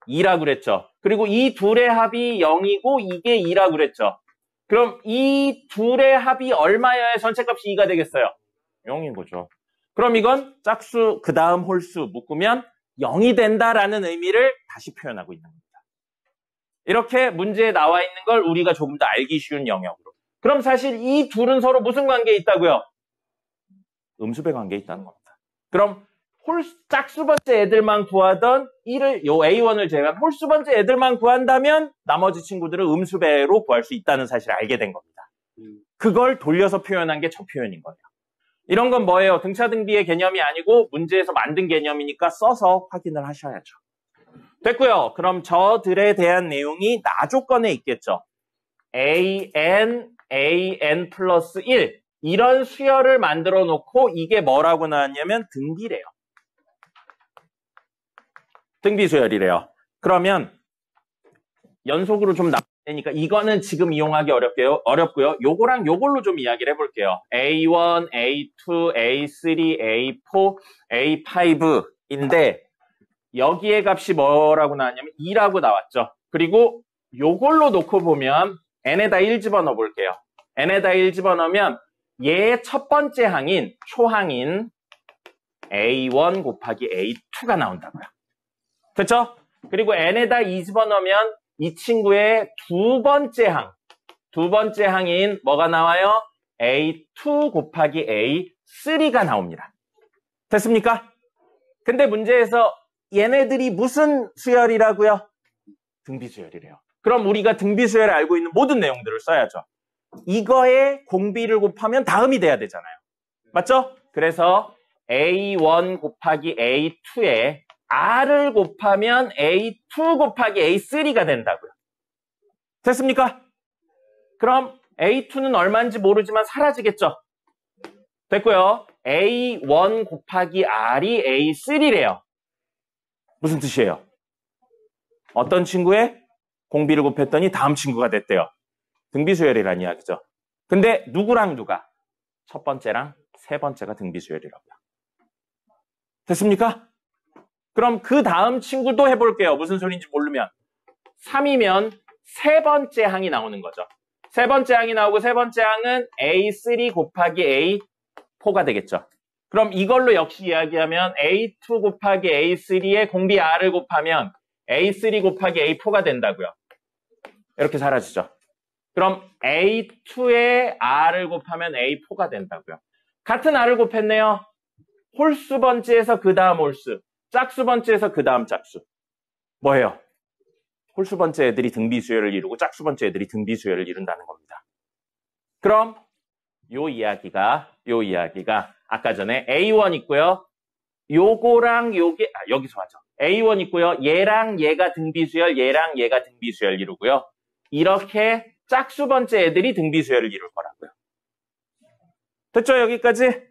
2라고 그랬죠. 그리고 이 둘의 합이 0이고 이게 2라고 그랬죠. 그럼 이 둘의 합이 얼마여야 전체값이 2가 되겠어요? 0인 거죠. 그럼 이건 짝수 그 다음 홀수 묶으면 0이 된다라는 의미를 다시 표현하고 있는 겁니다. 이렇게 문제에 나와 있는 걸 우리가 조금 더 알기 쉬운 영역으로. 그럼 사실 이 둘은 서로 무슨 관계에 있다고요? 음수배 관계에 있다는 겁니다. 그럼 짝수 번째 애들만 구하던 요 A1을 제외한 홀수 번째 애들만 구한다면 나머지 친구들을 음수배로 구할 수 있다는 사실을 알게 된 겁니다. 그걸 돌려서 표현한 게 저 표현인 거예요. 이런 건 뭐예요? 등차등비의 개념이 아니고 문제에서 만든 개념이니까 써서 확인을 하셔야죠. 됐고요. 그럼 저들에 대한 내용이 나 조건에 있겠죠. an 플러스 1 이런 수열을 만들어 놓고 이게 뭐라고 나왔냐면 등비래요. 등비수열이래요. 그러면 연속으로 좀 나오니까 이거는 지금 이용하기 어렵고요. 요거랑 요걸로 좀 이야기를 해볼게요. A1, A2, A3, A4, A5인데 여기에 값이 뭐라고 나왔냐면 2라고 나왔죠. 그리고 요걸로 놓고 보면 n에다 1 집어넣어 볼게요. n에다 1 집어넣으면 얘의 첫 번째 항인, 초항인 A1 곱하기 A2가 나온다고요. 됐죠? 그리고 n에다 2 집어넣으면 이 친구의 두 번째 항인 뭐가 나와요? A2 곱하기 A3가 나옵니다. 됐습니까? 근데 문제에서 얘네들이 무슨 수열이라고요? 등비수열이래요. 그럼 우리가 등비수열을 알고 있는 모든 내용들을 써야죠. 이거에 공비를 곱하면 다음이 돼야 되잖아요. 맞죠? 그래서 A1 곱하기 A2에 R을 곱하면 A2 곱하기 A3가 된다고요. 됐습니까? 그럼 A2는 얼마인지 모르지만 사라지겠죠? 됐고요. A1 곱하기 R이 A3래요. 무슨 뜻이에요? 어떤 친구에 공비를 곱했더니 다음 친구가 됐대요. 등비수열이라는 이야기죠. 근데 누구랑 누가? 첫 번째랑 세 번째가 등비수열이라고요. 됐습니까? 그럼 그 다음 친구도 해볼게요. 무슨 소리인지 모르면. 3이면 세 번째 항이 나오는 거죠. 세 번째 항이 나오고 세 번째 항은 A3 곱하기 A4가 되겠죠. 그럼 이걸로 역시 이야기하면 A2 곱하기 A3에 공비 R을 곱하면 A3 곱하기 A4가 된다고요. 이렇게 사라지죠. 그럼 A2에 R을 곱하면 A4가 된다고요. 같은 R을 곱했네요. 홀수 번째에서 그 다음 홀수. 짝수 번째에서 그 다음 짝수. 뭐예요? 홀수 번째 애들이 등비수열을 이루고 짝수 번째 애들이 등비수열을 이룬다는 겁니다. 그럼 요 이야기가 아까 전에 A1 있고요. 요거랑 요게 여기서 하죠. A1 있고요. 얘랑 얘가 등비수열, 얘랑 얘가 등비수열 이루고요. 이렇게 짝수 번째 애들이 등비수열을 이룰 거라고요. 됐죠? 여기까지?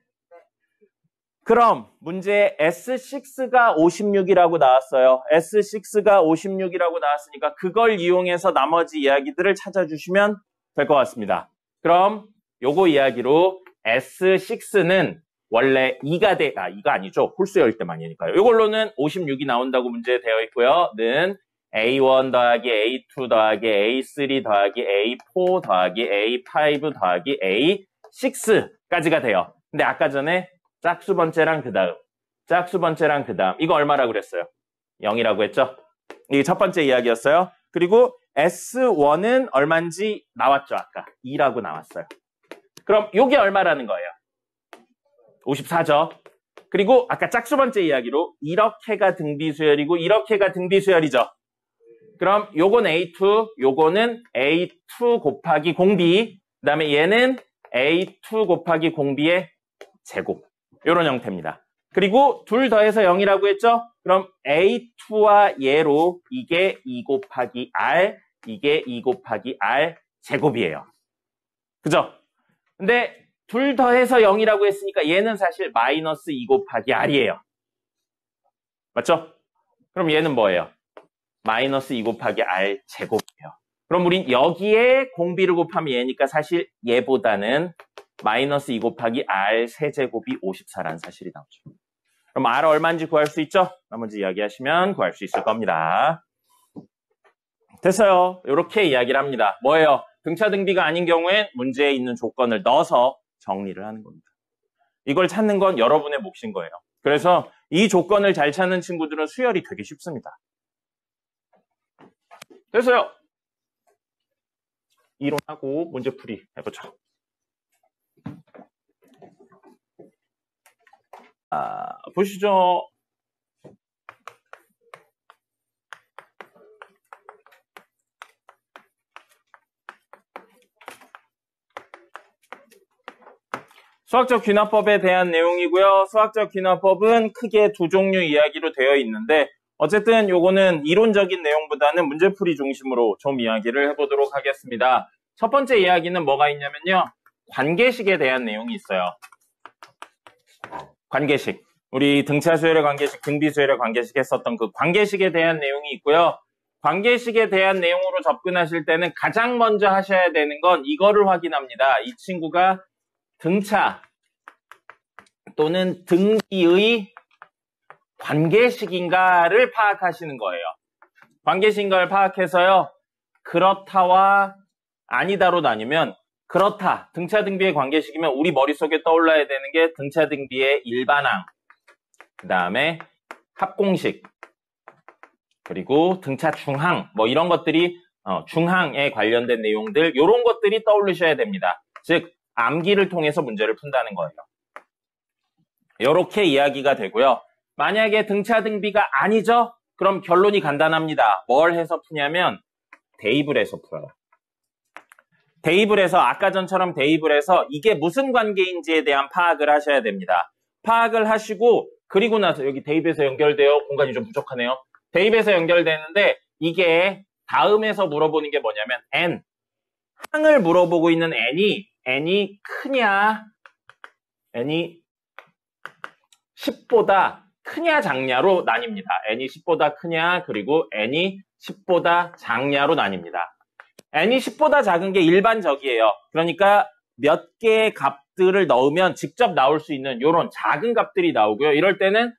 그럼 문제에 S6가 56이라고 나왔어요. S6가 56이라고 나왔으니까 그걸 이용해서 나머지 이야기들을 찾아주시면 될 것 같습니다. 그럼 요거 이야기로 S6는 원래 2가 2가 아니죠. 홀수 열 때 많이니까요. 이걸로는 56이 나온다고 문제에 되어 있고요. 는 A1 더하기 A2 더하기 A3 더하기 A4 더하기 A5 더하기 A6까지가 돼요. 근데 아까 전에 짝수 번째랑 그 다음, 짝수 번째랑 그 다음 이거 얼마라고 그랬어요? 0이라고 했죠? 이게 첫 번째 이야기였어요. 그리고 S1은 얼마인지 나왔죠? 아까 2라고 나왔어요. 그럼 이게 얼마라는 거예요? 54죠? 그리고 아까 짝수 번째 이야기로 이렇게가 등비수열이고 이렇게가 등비수열이죠? 그럼 요건 A2, 요거는 A2 곱하기 공비, 그 다음에 얘는 A2 곱하기 공비의 제곱. 이런 형태입니다. 그리고 둘 더해서 0이라고 했죠? 그럼 A2와 얘로 이게 2 곱하기 R, 이게 2 곱하기 R 제곱이에요. 그죠? 근데 둘 더해서 0이라고 했으니까 얘는 사실 마이너스 2 곱하기 R이에요. 맞죠? 그럼 얘는 뭐예요? 마이너스 2 곱하기 R 제곱이에요. 그럼 우린 여기에 공비를 곱하면 얘니까 사실 얘보다는 마이너스 2 곱하기 R 세제곱이 54라는 사실이 나오죠. 그럼 R 얼마인지 구할 수 있죠? 나머지 이야기하시면 구할 수 있을 겁니다. 됐어요. 이렇게 이야기를 합니다. 뭐예요? 등차 등비가 아닌 경우엔 문제에 있는 조건을 넣어서 정리를 하는 겁니다. 이걸 찾는 건 여러분의 몫인 거예요. 그래서 이 조건을 잘 찾는 친구들은 수열이 되게 쉽습니다. 됐어요. 이론하고 문제풀이 해보죠. 보시죠. 수학적 귀납법에 대한 내용이고요. 수학적 귀납법은 크게 두 종류 이야기로 되어 있는데 어쨌든 요거는 이론적인 내용보다는 문제풀이 중심으로 좀 이야기를 해보도록 하겠습니다. 첫 번째 이야기는 뭐가 있냐면요. 관계식에 대한 내용이 있어요. 관계식. 우리 등차 수열의 관계식, 등비 수열의 관계식 했었던 그 관계식에 대한 내용이 있고요. 관계식에 대한 내용으로 접근하실 때는 가장 먼저 하셔야 되는 건 이거를 확인합니다. 이 친구가 등차 또는 등비의 관계식인가를 파악하시는 거예요. 관계식인가를 파악해서요. 그렇다와 아니다로 나뉘면 그렇다, 등차 등비의 관계식이면 우리 머릿속에 떠올라야 되는 게 등차 등비의 일반항, 그 다음에 합공식, 그리고 등차 중항, 뭐 이런 것들이 중항에 관련된 내용들, 이런 것들이 떠올리셔야 됩니다. 즉 암기를 통해서 문제를 푼다는 거예요. 이렇게 이야기가 되고요. 만약에 등차 등비가 아니죠? 그럼 결론이 간단합니다. 뭘 해서 푸냐면 대입을 해서 풀어요. 대입을 해서 아까 전처럼 대입을 해서 이게 무슨 관계인지에 대한 파악을 하셔야 됩니다. 파악을 하시고 그리고 나서 여기 대입에서 연결돼요. 공간이 좀 부족하네요. 대입에서 연결되는데 이게 다음에서 물어보는 게 뭐냐면 n, 항을 물어보고 있는 n이 크냐, n이 10보다 크냐 작냐로 나뉩니다. n이 10보다 크냐 그리고 n이 10보다 작냐로 나뉩니다. n이 10보다 작은 게 일반적이에요. 그러니까 몇 개의 값들을 넣으면 직접 나올 수 있는 이런 작은 값들이 나오고요. 이럴 때는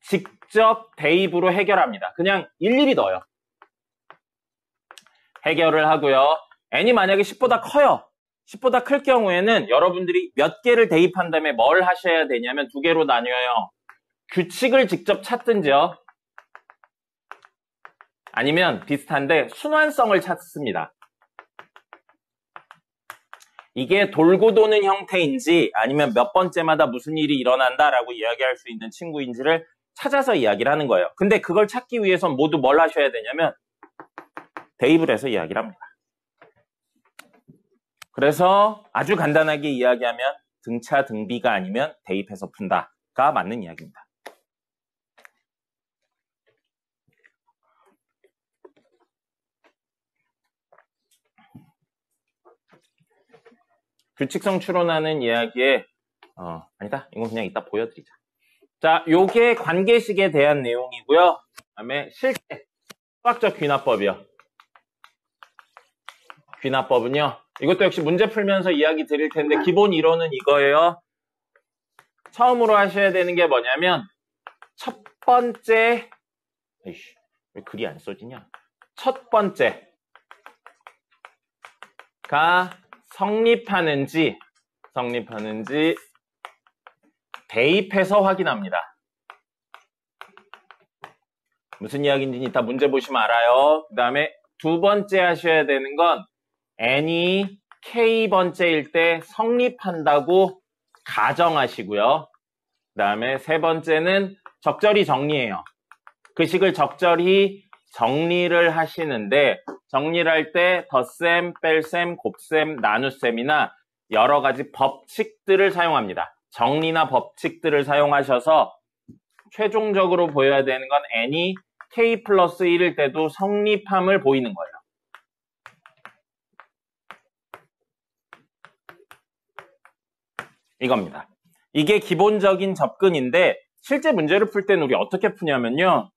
직접 대입으로 해결합니다. 그냥 일일이 넣어요. 해결을 하고요. n이 만약에 10보다 커요. 10보다 클 경우에는 여러분들이 몇 개를 대입한 다음에 뭘 하셔야 되냐면 두 개로 나뉘어요. 규칙을 직접 찾든지요. 아니면 비슷한데 순환성을 찾습니다. 이게 돌고 도는 형태인지 아니면 몇 번째마다 무슨 일이 일어난다라고 이야기할 수 있는 친구인지를 찾아서 이야기를 하는 거예요. 근데 그걸 찾기 위해선 모두 뭘 하셔야 되냐면 대입을 해서 이야기를 합니다. 그래서 아주 간단하게 이야기하면 등차 등비가 아니면 대입해서 푼다가 맞는 이야기입니다. 규칙성 추론하는 이야기에 아니다. 이건 그냥 이따 보여드리자. 자, 요게 관계식에 대한 내용이고요. 그다음에 실제 수학적 귀납법이요. 귀납법은요. 이것도 역시 문제 풀면서 이야기 드릴 텐데 기본 이론은 이거예요. 처음으로 하셔야 되는 게 뭐냐면 첫 번째 에이씨, 왜 글이 안 써지냐? 첫 번째가 성립하는지 대입해서 확인합니다. 무슨 이야기인지 이따 문제 보시면 알아요. 그 다음에 두 번째 하셔야 되는 건 n이 k번째일 때 성립한다고 가정하시고요. 그 다음에 세 번째는 적절히 정리해요. 그 식을 적절히 정리를 하시는데 정리를 할 때 덧셈, 뺄셈, 곱셈, 나눗셈이나 여러 가지 법칙들을 사용합니다. 정리나 법칙들을 사용하셔서 최종적으로 보여야 되는 건 n이 k 플러스 1일 때도 성립함을 보이는 거예요. 이겁니다. 이게 기본적인 접근인데 실제 문제를 풀 때는 우리 어떻게 푸냐면요.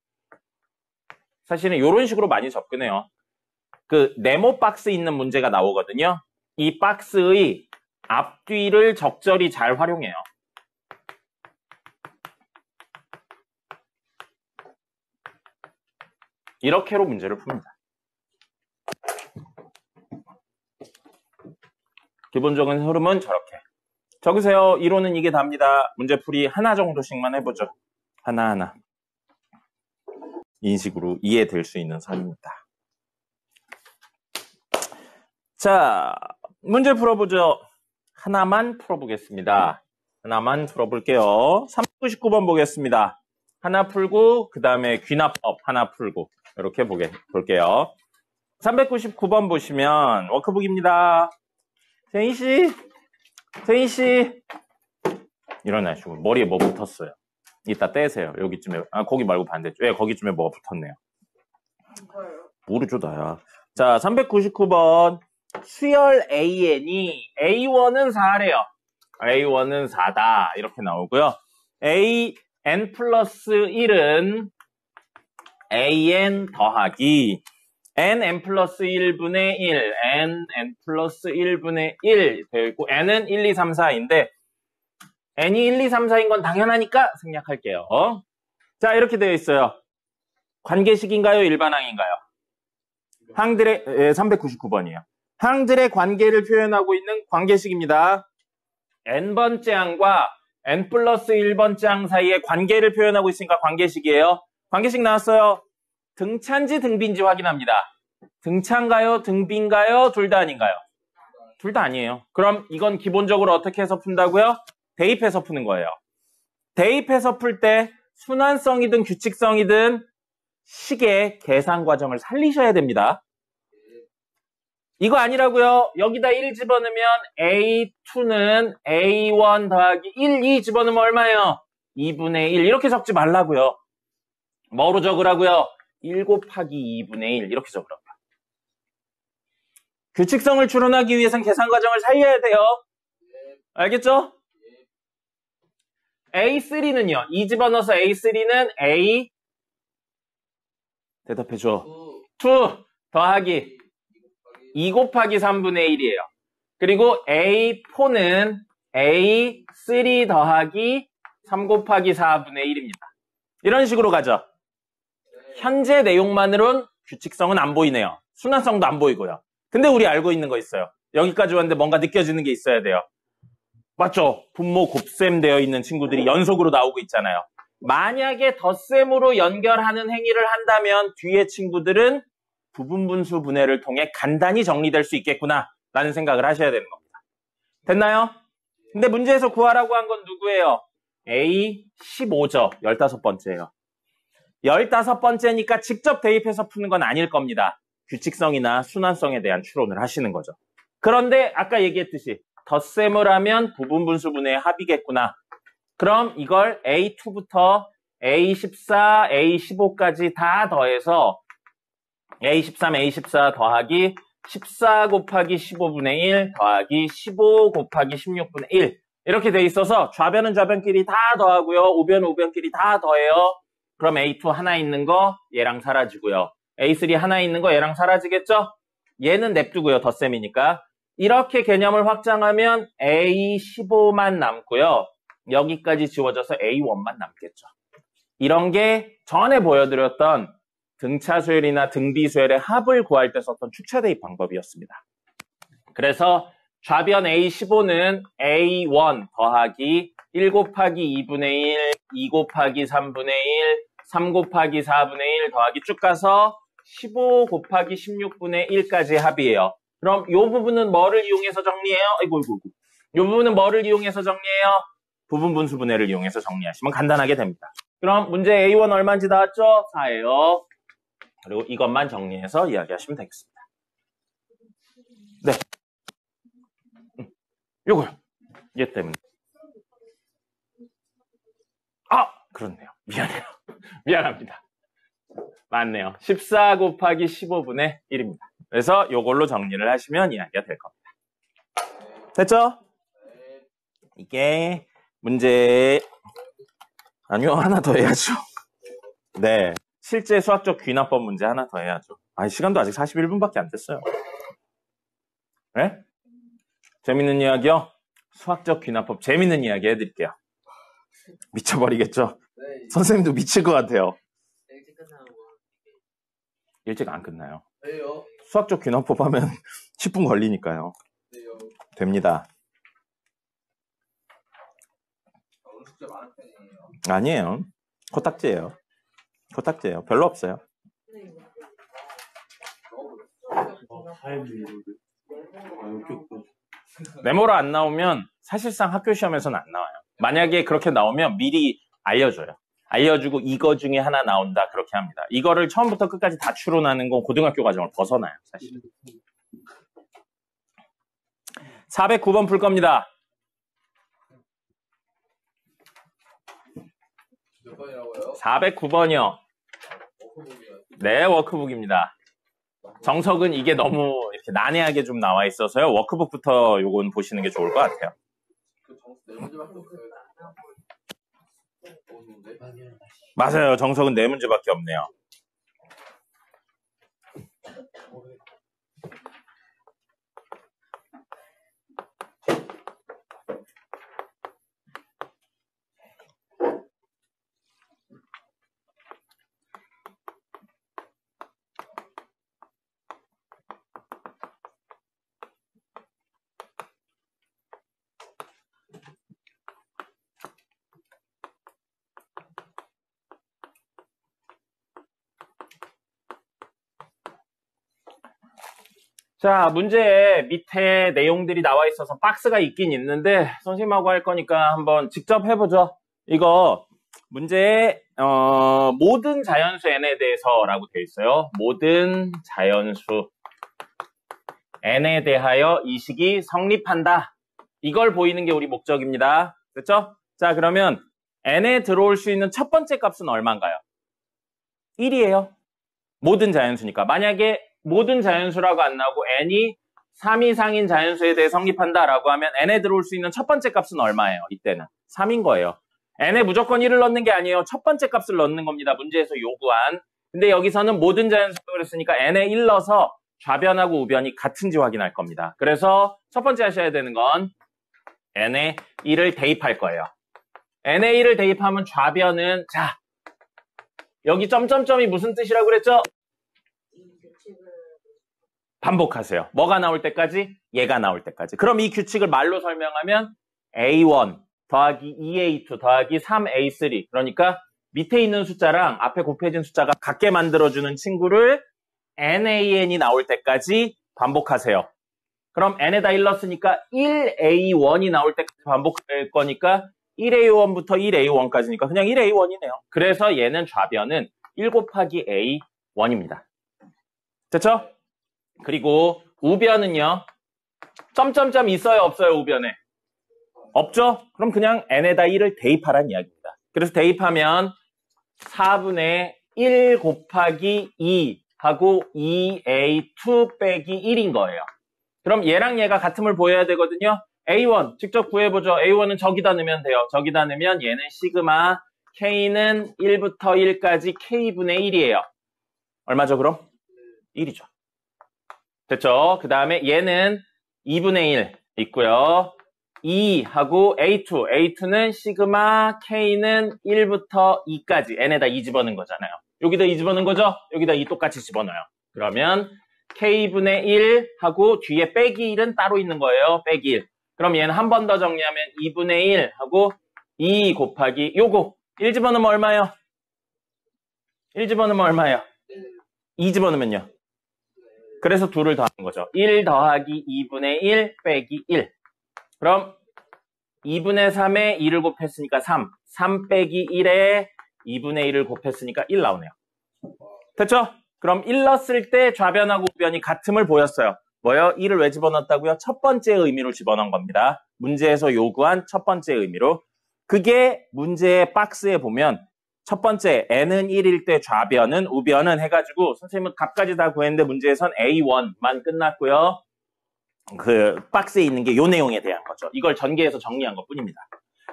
사실은 이런 식으로 많이 접근해요. 그 네모 박스 있는 문제가 나오거든요. 이 박스의 앞뒤를 적절히 잘 활용해요. 이렇게로 문제를 풉니다. 기본적인 흐름은 저렇게. 적으세요. 이론은 이게 답니다. 문제풀이 하나 정도씩만 해보죠. 하나하나. 인식으로 이해될 수 있는 선입니다. 자, 문제 풀어보죠. 하나만 풀어보겠습니다. 하나만 풀어볼게요. 399번 보겠습니다. 하나 풀고 그 다음에 귀납법 하나 풀고 이렇게 볼게요. 399번 보시면 워크북입니다. 세인씨 일어나시고 머리에 뭐 붙었어요. 이따 떼세요. 여기쯤에 거기 말고 반대쪽. 거기쯤에 뭐가 붙었네요. 모르죠 나야. 자 399번 수열 AN이 A1은 4래요. A1은 4다 이렇게 나오고요. AN 플러스 1은 AN 더하기 NN 플러스 1분의 1 NN 플러스 1분의 1 되어 있고 N은 1, 2, 3, 4인데 N이 1, 2, 3, 4인 건 당연하니까 생략할게요. 자 이렇게 되어 있어요. 관계식인가요? 일반항인가요? 항들의 399번이에요. 항들의 관계를 표현하고 있는 관계식입니다. n번째 항과 n 플러스 1번째 항 사이의 관계를 표현하고 있으니까 관계식이에요. 관계식 나왔어요. 등차인지 등비인지 확인합니다. 등차인가요? 등비인가요? 둘 다 아닌가요? 둘 다 아니에요. 그럼 이건 기본적으로 어떻게 해서 푼다고요? 대입해서 푸는 거예요. 대입해서 풀 때 순환성이든 규칙성이든 식의 계산 과정을 살리셔야 됩니다. 이거 아니라고요. 여기다 1 집어넣으면 A2는 A1 더하기 1, 2 집어넣으면 얼마예요? 2분의 1 이렇게 적지 말라고요. 뭐로 적으라고요? 1 곱하기 2분의 1 이렇게 적으라고요. 규칙성을 추론하기 위해서는 계산 과정을 살려야 돼요. 알겠죠? A3는요. 2 집어넣어서 A3는 A 대답해줘. 2 더하기 2 곱하기 3분의 1이에요. 그리고 A4는 A3 더하기 3 곱하기 4분의 1입니다. 이런 식으로 가죠. 현재 내용만으로는 규칙성은 안 보이네요. 순환성도 안 보이고요. 근데 우리 알고 있는 거 있어요. 여기까지 왔는데 뭔가 느껴지는 게 있어야 돼요. 맞죠? 분모 곱셈 되어 있는 친구들이 연속으로 나오고 있잖아요. 만약에 덧셈으로 연결하는 행위를 한다면 뒤에 친구들은 부분분수 분해를 통해 간단히 정리될 수 있겠구나 라는 생각을 하셔야 되는 겁니다. 됐나요? 근데 문제에서 구하라고 한 건 누구예요? A15죠. 15번째예요. 15번째니까 직접 대입해서 푸는 건 아닐 겁니다. 규칙성이나 순환성에 대한 추론을 하시는 거죠. 그런데 아까 얘기했듯이 덧셈을 하면 부분분수 분해의 합이겠구나. 그럼 이걸 A2부터 A14, A15까지 다 더해서 A13, A14 더하기 14 곱하기 15분의 1 더하기 15 곱하기 16분의 1 이렇게 돼 있어서 좌변은 좌변끼리 다 더하고요. 우변은 우변끼리 다 더해요. 그럼 A2 하나 있는 거 얘랑 사라지고요. A3 하나 있는 거 얘랑 사라지겠죠? 얘는 냅두고요. 덧셈이니까. 이렇게 개념을 확장하면 A15만 남고요. 여기까지 지워져서 A1만 남겠죠. 이런 게 전에 보여드렸던 등차수열이나 등비수열의 합을 구할 때 썼던 축차 대입 방법이었습니다. 그래서 좌변 A15는 A1 더하기 1 곱하기 2분의 1, 2 곱하기 3분의 1, 3 곱하기 4분의 1 더하기 쭉 가서 15 곱하기 16분의 1까지의 합이에요. 그럼 이 부분은 뭐를 이용해서 정리해요? 아이고. 이 부분은 뭐를 이용해서 정리해요? 부분 분수 분해를 이용해서 정리하시면 간단하게 됩니다. 그럼 문제 A1 얼마인지 나왔죠? 4예요. 그리고 이것만 정리해서 이야기하시면 되겠습니다. 네. 요거요. 얘 때문에. 그렇네요. 미안해요. 미안합니다. 맞네요. 14 곱하기 15분의 1입니다. 그래서 요걸로 정리를 하시면 이야기가 될 겁니다. 됐죠? 이게 문제 아니요, 하나 더 해야죠. 네, 실제 수학적 귀납법 문제 하나 더 해야죠. 시간도 아직 41분밖에 안 됐어요. 네? 재밌는 이야기요? 수학적 귀납법 재밌는 이야기 해드릴게요. 미쳐버리겠죠? 네. 선생님도 미칠 것 같아요. 일찍 끝나고. 일찍 안 끝나요. 왜요? 수학적 귀납법 하면 10분 걸리니까요. 왜요? 됩니다. 오늘 숙제 많은 편이에요. 아니에요. 코딱지예요. 코딱지예요. 별로 없어요. 메모로 안 나오면 사실상 학교 시험에서는 안 나와요. 만약에 그렇게 나오면 미리 알려줘요. 알려주고 이거 중에 하나 나온다 그렇게 합니다. 이거를 처음부터 끝까지 다 추론하는 건 고등학교 과정을 벗어나요. 사실. 409번 풀 겁니다. 몇 번이라고요? 409번이요. 워크북이요. 네, 워크북입니다. 정석은 이게 너무 이렇게 난해하게 좀 나와 있어서요. 워크북부터 요건 보시는 게 좋을 것 같아요. 그 정수 네 문제밖에 없어요. 맞아요. 정석은 4문제밖에 없네요. 자, 문제에 밑에 내용들이 나와 있어서 박스가 있긴 있는데 선생님하고 할 거니까 한번 직접 해보죠. 이거 문제에 모든 자연수 n에 대해서라고 되어 있어요. 모든 자연수 n에 대하여 이 식이 성립한다. 이걸 보이는 게 우리 목적입니다. 됐죠? 자, 그러면 n에 들어올 수 있는 첫 번째 값은 얼마인가요? 1이에요. 모든 자연수니까. 만약에 모든 자연수라고 안 나오고 n이 3 이상인 자연수에 대해 성립한다라고 하면 n에 들어올 수 있는 첫 번째 값은 얼마예요? 이때는 3인 거예요. n에 무조건 1을 넣는 게 아니에요. 첫 번째 값을 넣는 겁니다. 문제에서 요구한. 근데 여기서는 모든 자연수라고 그랬으니까 n에 1 넣어서 좌변하고 우변이 같은지 확인할 겁니다. 그래서 첫 번째 하셔야 되는 건 n에 1을 대입할 거예요. n에 1을 대입하면 좌변은 자, 여기 점점점이 무슨 뜻이라고 그랬죠? 반복하세요. 뭐가 나올 때까지? 얘가 나올 때까지. 그럼 이 규칙을 말로 설명하면 A1 더하기 2A2 더하기 3A3 그러니까 밑에 있는 숫자랑 앞에 곱해진 숫자가 같게 만들어주는 친구를 NAN이 나올 때까지 반복하세요. 그럼 n에다 1 넣었으니까 1A1이 나올 때까지 반복할 거니까 1A1부터 1A1까지니까 그냥 1A1이네요. 그래서 얘는 좌변은 1 곱하기 A1입니다. 됐죠? 그리고 우변은요. 점점점 있어요? 없어요? 우변에? 없죠? 그럼 그냥 n에다 1을 대입하라는 이야기입니다. 그래서 대입하면 4분의 1 곱하기 2 하고 2A2 빼기 1인 거예요. 그럼 얘랑 얘가 같음을 보여야 되거든요. A1 직접 구해보죠. A1은 저기다 넣으면 돼요. 저기다 넣으면 얘는 시그마 K는 1부터 1까지 K분의 1이에요. 얼마죠 그럼? 1이죠. 됐죠? 그 다음에 얘는 2분의 1 있고요. 2하고 A2는 시그마 K는 1부터 2까지 n에다 2 집어넣은 거잖아요. 여기다 2 집어넣은 거죠? 여기다 2 똑같이 집어넣어요. 그러면 K분의 1하고 뒤에 빼기 1은 따로 있는 거예요. 빼기 1. 그럼 얘는 한 번 더 정리하면 2분의 1 하고 2 곱하기 요거 1 집어넣으면 얼마예요? 1 집어넣으면 얼마예요? 2 집어넣으면요. 그래서 2를 더하는 거죠. 1 더하기 2분의 1 빼기 1. 그럼 2분의 3에 2를 곱했으니까 3. 3 빼기 1에 2분의 1을 곱했으니까 1 나오네요. 됐죠? 그럼 1 넣었을 때 좌변하고 우변이 같음을 보였어요. 뭐요? 1을 왜 집어넣었다고요? 첫 번째 의미로 집어넣은 겁니다. 문제에서 요구한 첫 번째 의미로. 그게 문제의 박스에 보면 첫 번째 n은 1일 때 좌변은 우변은 해가지고 선생님은 값까지 다 구했는데 문제에선 A1만 끝났고요. 그 박스에 있는 게 요 내용에 대한 거죠. 이걸 전개해서 정리한 것 뿐입니다.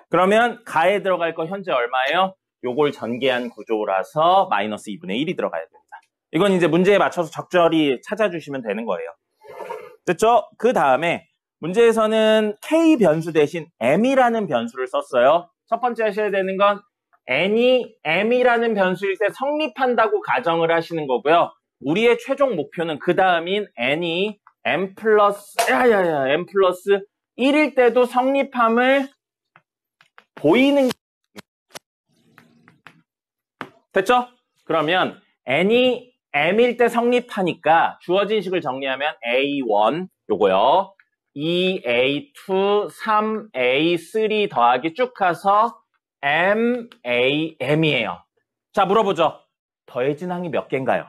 그러면 가에 들어갈 거 현재 얼마예요? 요걸 전개한 구조라서 마이너스 2분의 1이 들어가야 됩니다. 이건 이제 문제에 맞춰서 적절히 찾아주시면 되는 거예요. 됐죠? 그 다음에 문제에서는 K 변수 대신 M이라는 변수를 썼어요. 첫 번째 하셔야 되는 건 N이 M이라는 변수일 때 성립한다고 가정을 하시는 거고요. 우리의 최종 목표는 그 다음인 N이 M 플러스 1일 때도 성립함을 보이는 됐죠? 그러면 N이 M일 때 성립하니까 주어진 식을 정리하면 A1 요거요. 2A2, 3A3 더하기 쭉 가서 MAM이에요. 자, 물어보죠. 더해진 항이 몇 개인가요?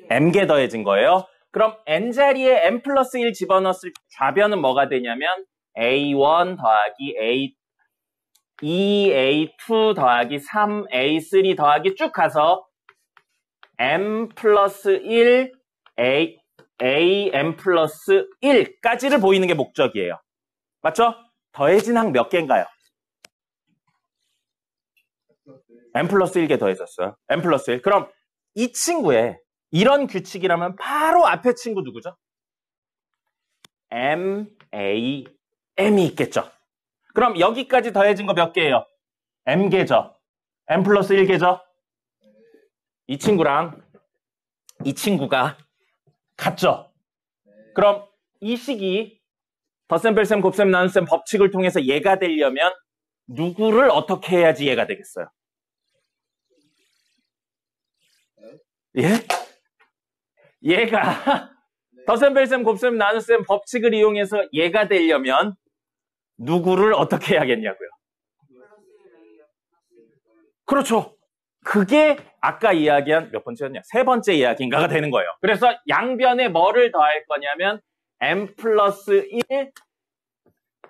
M개 더해진 거예요. 그럼 N자리에 M 플러스 1 집어넣었을 때 좌변은 뭐가 되냐면 A1 더하기 2A2 더하기 3A3 더하기 쭉 가서 M 플러스 1, AM 플러스 1까지를 보이는 게 목적이에요. 맞죠? 더해진 항 몇 개인가요? M 플러스 1개 더해졌어요. M 플러스 1. 그럼 이 친구의 이런 규칙이라면 바로 앞에 친구 누구죠? M, A, M이 있겠죠. 그럼 여기까지 더해진 거 몇 개예요? M개죠. M 플러스 1개죠. 이 친구랑 이 친구가 같죠. 그럼 이 식이 덧셈, 뺄셈, 곱셈, 나눗셈 법칙을 통해서 얘가 되려면 누구를 어떻게 해야지 얘가 되겠어요? 예? 얘가 덧셈, 뺄셈, 곱셈, 나눗셈 법칙을 이용해서 얘가 되려면 누구를 어떻게 해야겠냐고요? 그렇죠. 그게 아까 이야기한 몇 번째였냐? 세 번째 이야기인가가 되는 거예요. 그래서 양변에 뭐를 더할 거냐면 M 플러스 1,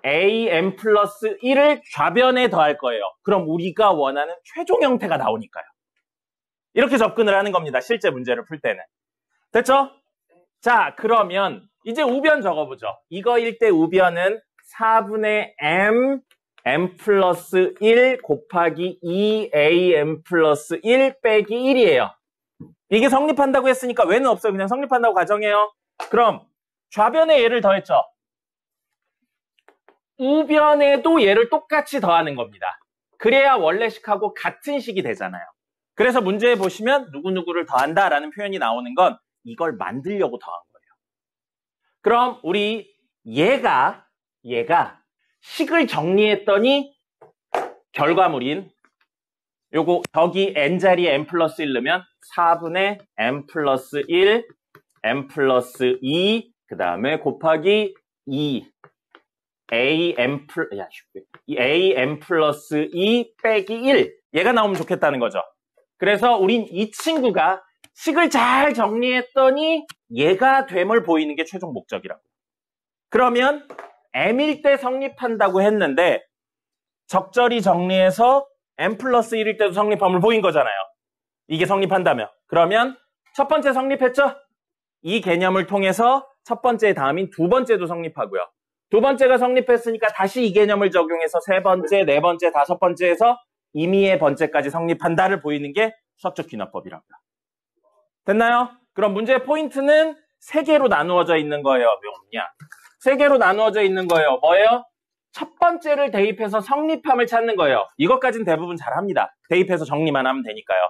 AM 플러스 1을 좌변에 더할 거예요. 그럼 우리가 원하는 최종 형태가 나오니까요. 이렇게 접근을 하는 겁니다. 실제 문제를 풀 때는. 됐죠? 자, 그러면 이제 우변 적어보죠. 이거일 때 우변은 4분의 M 플러스 1 곱하기 2AM 플러스 1 빼기 1이에요. 이게 성립한다고 했으니까 왜는 없어요. 그냥 성립한다고 가정해요. 그럼 좌변에 얘를 더했죠. 우변에도 얘를 똑같이 더하는 겁니다. 그래야 원래 식하고 같은 식이 되잖아요. 그래서 문제에 보시면 누구누구를 더한다라는 표현이 나오는 건 이걸 만들려고 더한 거예요. 그럼 우리 얘가 식을 정리했더니 결과물인 요거 저기 n자리에 m 플러스 1 넣으면 4분의 m 플러스 1, m 플러스 2, 그 다음에 곱하기 2, am 플러스 2 빼기 1. 얘가 나오면 좋겠다는 거죠. 그래서 우린 이 친구가 식을 잘 정리했더니 얘가 됨을 보이는 게 최종 목적이라고. 그러면 m일 때 성립한다고 했는데 적절히 정리해서 m 플러스 1일 때도 성립함을 보인 거잖아요. 이게 성립한다면. 그러면 첫 번째 성립했죠? 이 개념을 통해서 첫 번째 다음인 두 번째도 성립하고요. 두 번째가 성립했으니까 다시 이 개념을 적용해서 세 번째, 네 번째, 다섯 번째에서 임의의 번째까지 성립한다를 보이는 게 수학적 귀납법이랍니다. 됐나요? 그럼 문제의 포인트는 세 개로 나누어져 있는 거예요. 왜 없냐? 세 개로 나누어져 있는 거예요. 뭐예요? 첫 번째를 대입해서 성립함을 찾는 거예요. 이것까지는 대부분 잘합니다. 대입해서 정리만 하면 되니까요.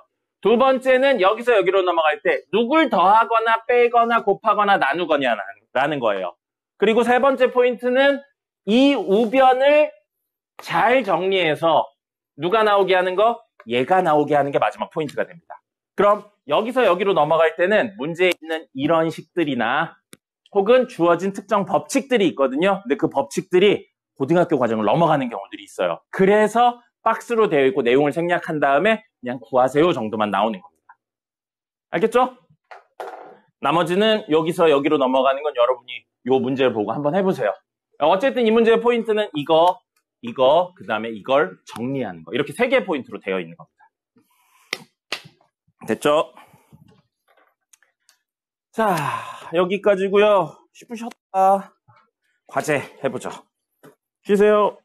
두 번째는 여기서 여기로 넘어갈 때 누굴 더하거나 빼거나 곱하거나 나누거냐라는 거예요. 그리고 세 번째 포인트는 이 우변을 잘 정리해서 누가 나오게 하는 거? 얘가 나오게 하는 게 마지막 포인트가 됩니다. 그럼 여기서 여기로 넘어갈 때는 문제에 있는 이런 식들이나 혹은 주어진 특정 법칙들이 있거든요. 근데 그 법칙들이 고등학교 과정을 넘어가는 경우들이 있어요. 그래서 박스로 되어 있고 내용을 생략한 다음에 그냥 구하세요 정도만 나오는 겁니다. 알겠죠? 나머지는 여기서 여기로 넘어가는 건 여러분이 이 문제를 보고 한번 해보세요. 어쨌든 이 문제의 포인트는 이거, 그 다음에 이걸 정리하는 거. 이렇게 세 개의 포인트로 되어 있는 겁니다. 됐죠? 자, 여기까지고요. 10분 쉬었다. 과제 해보죠. 쉬세요.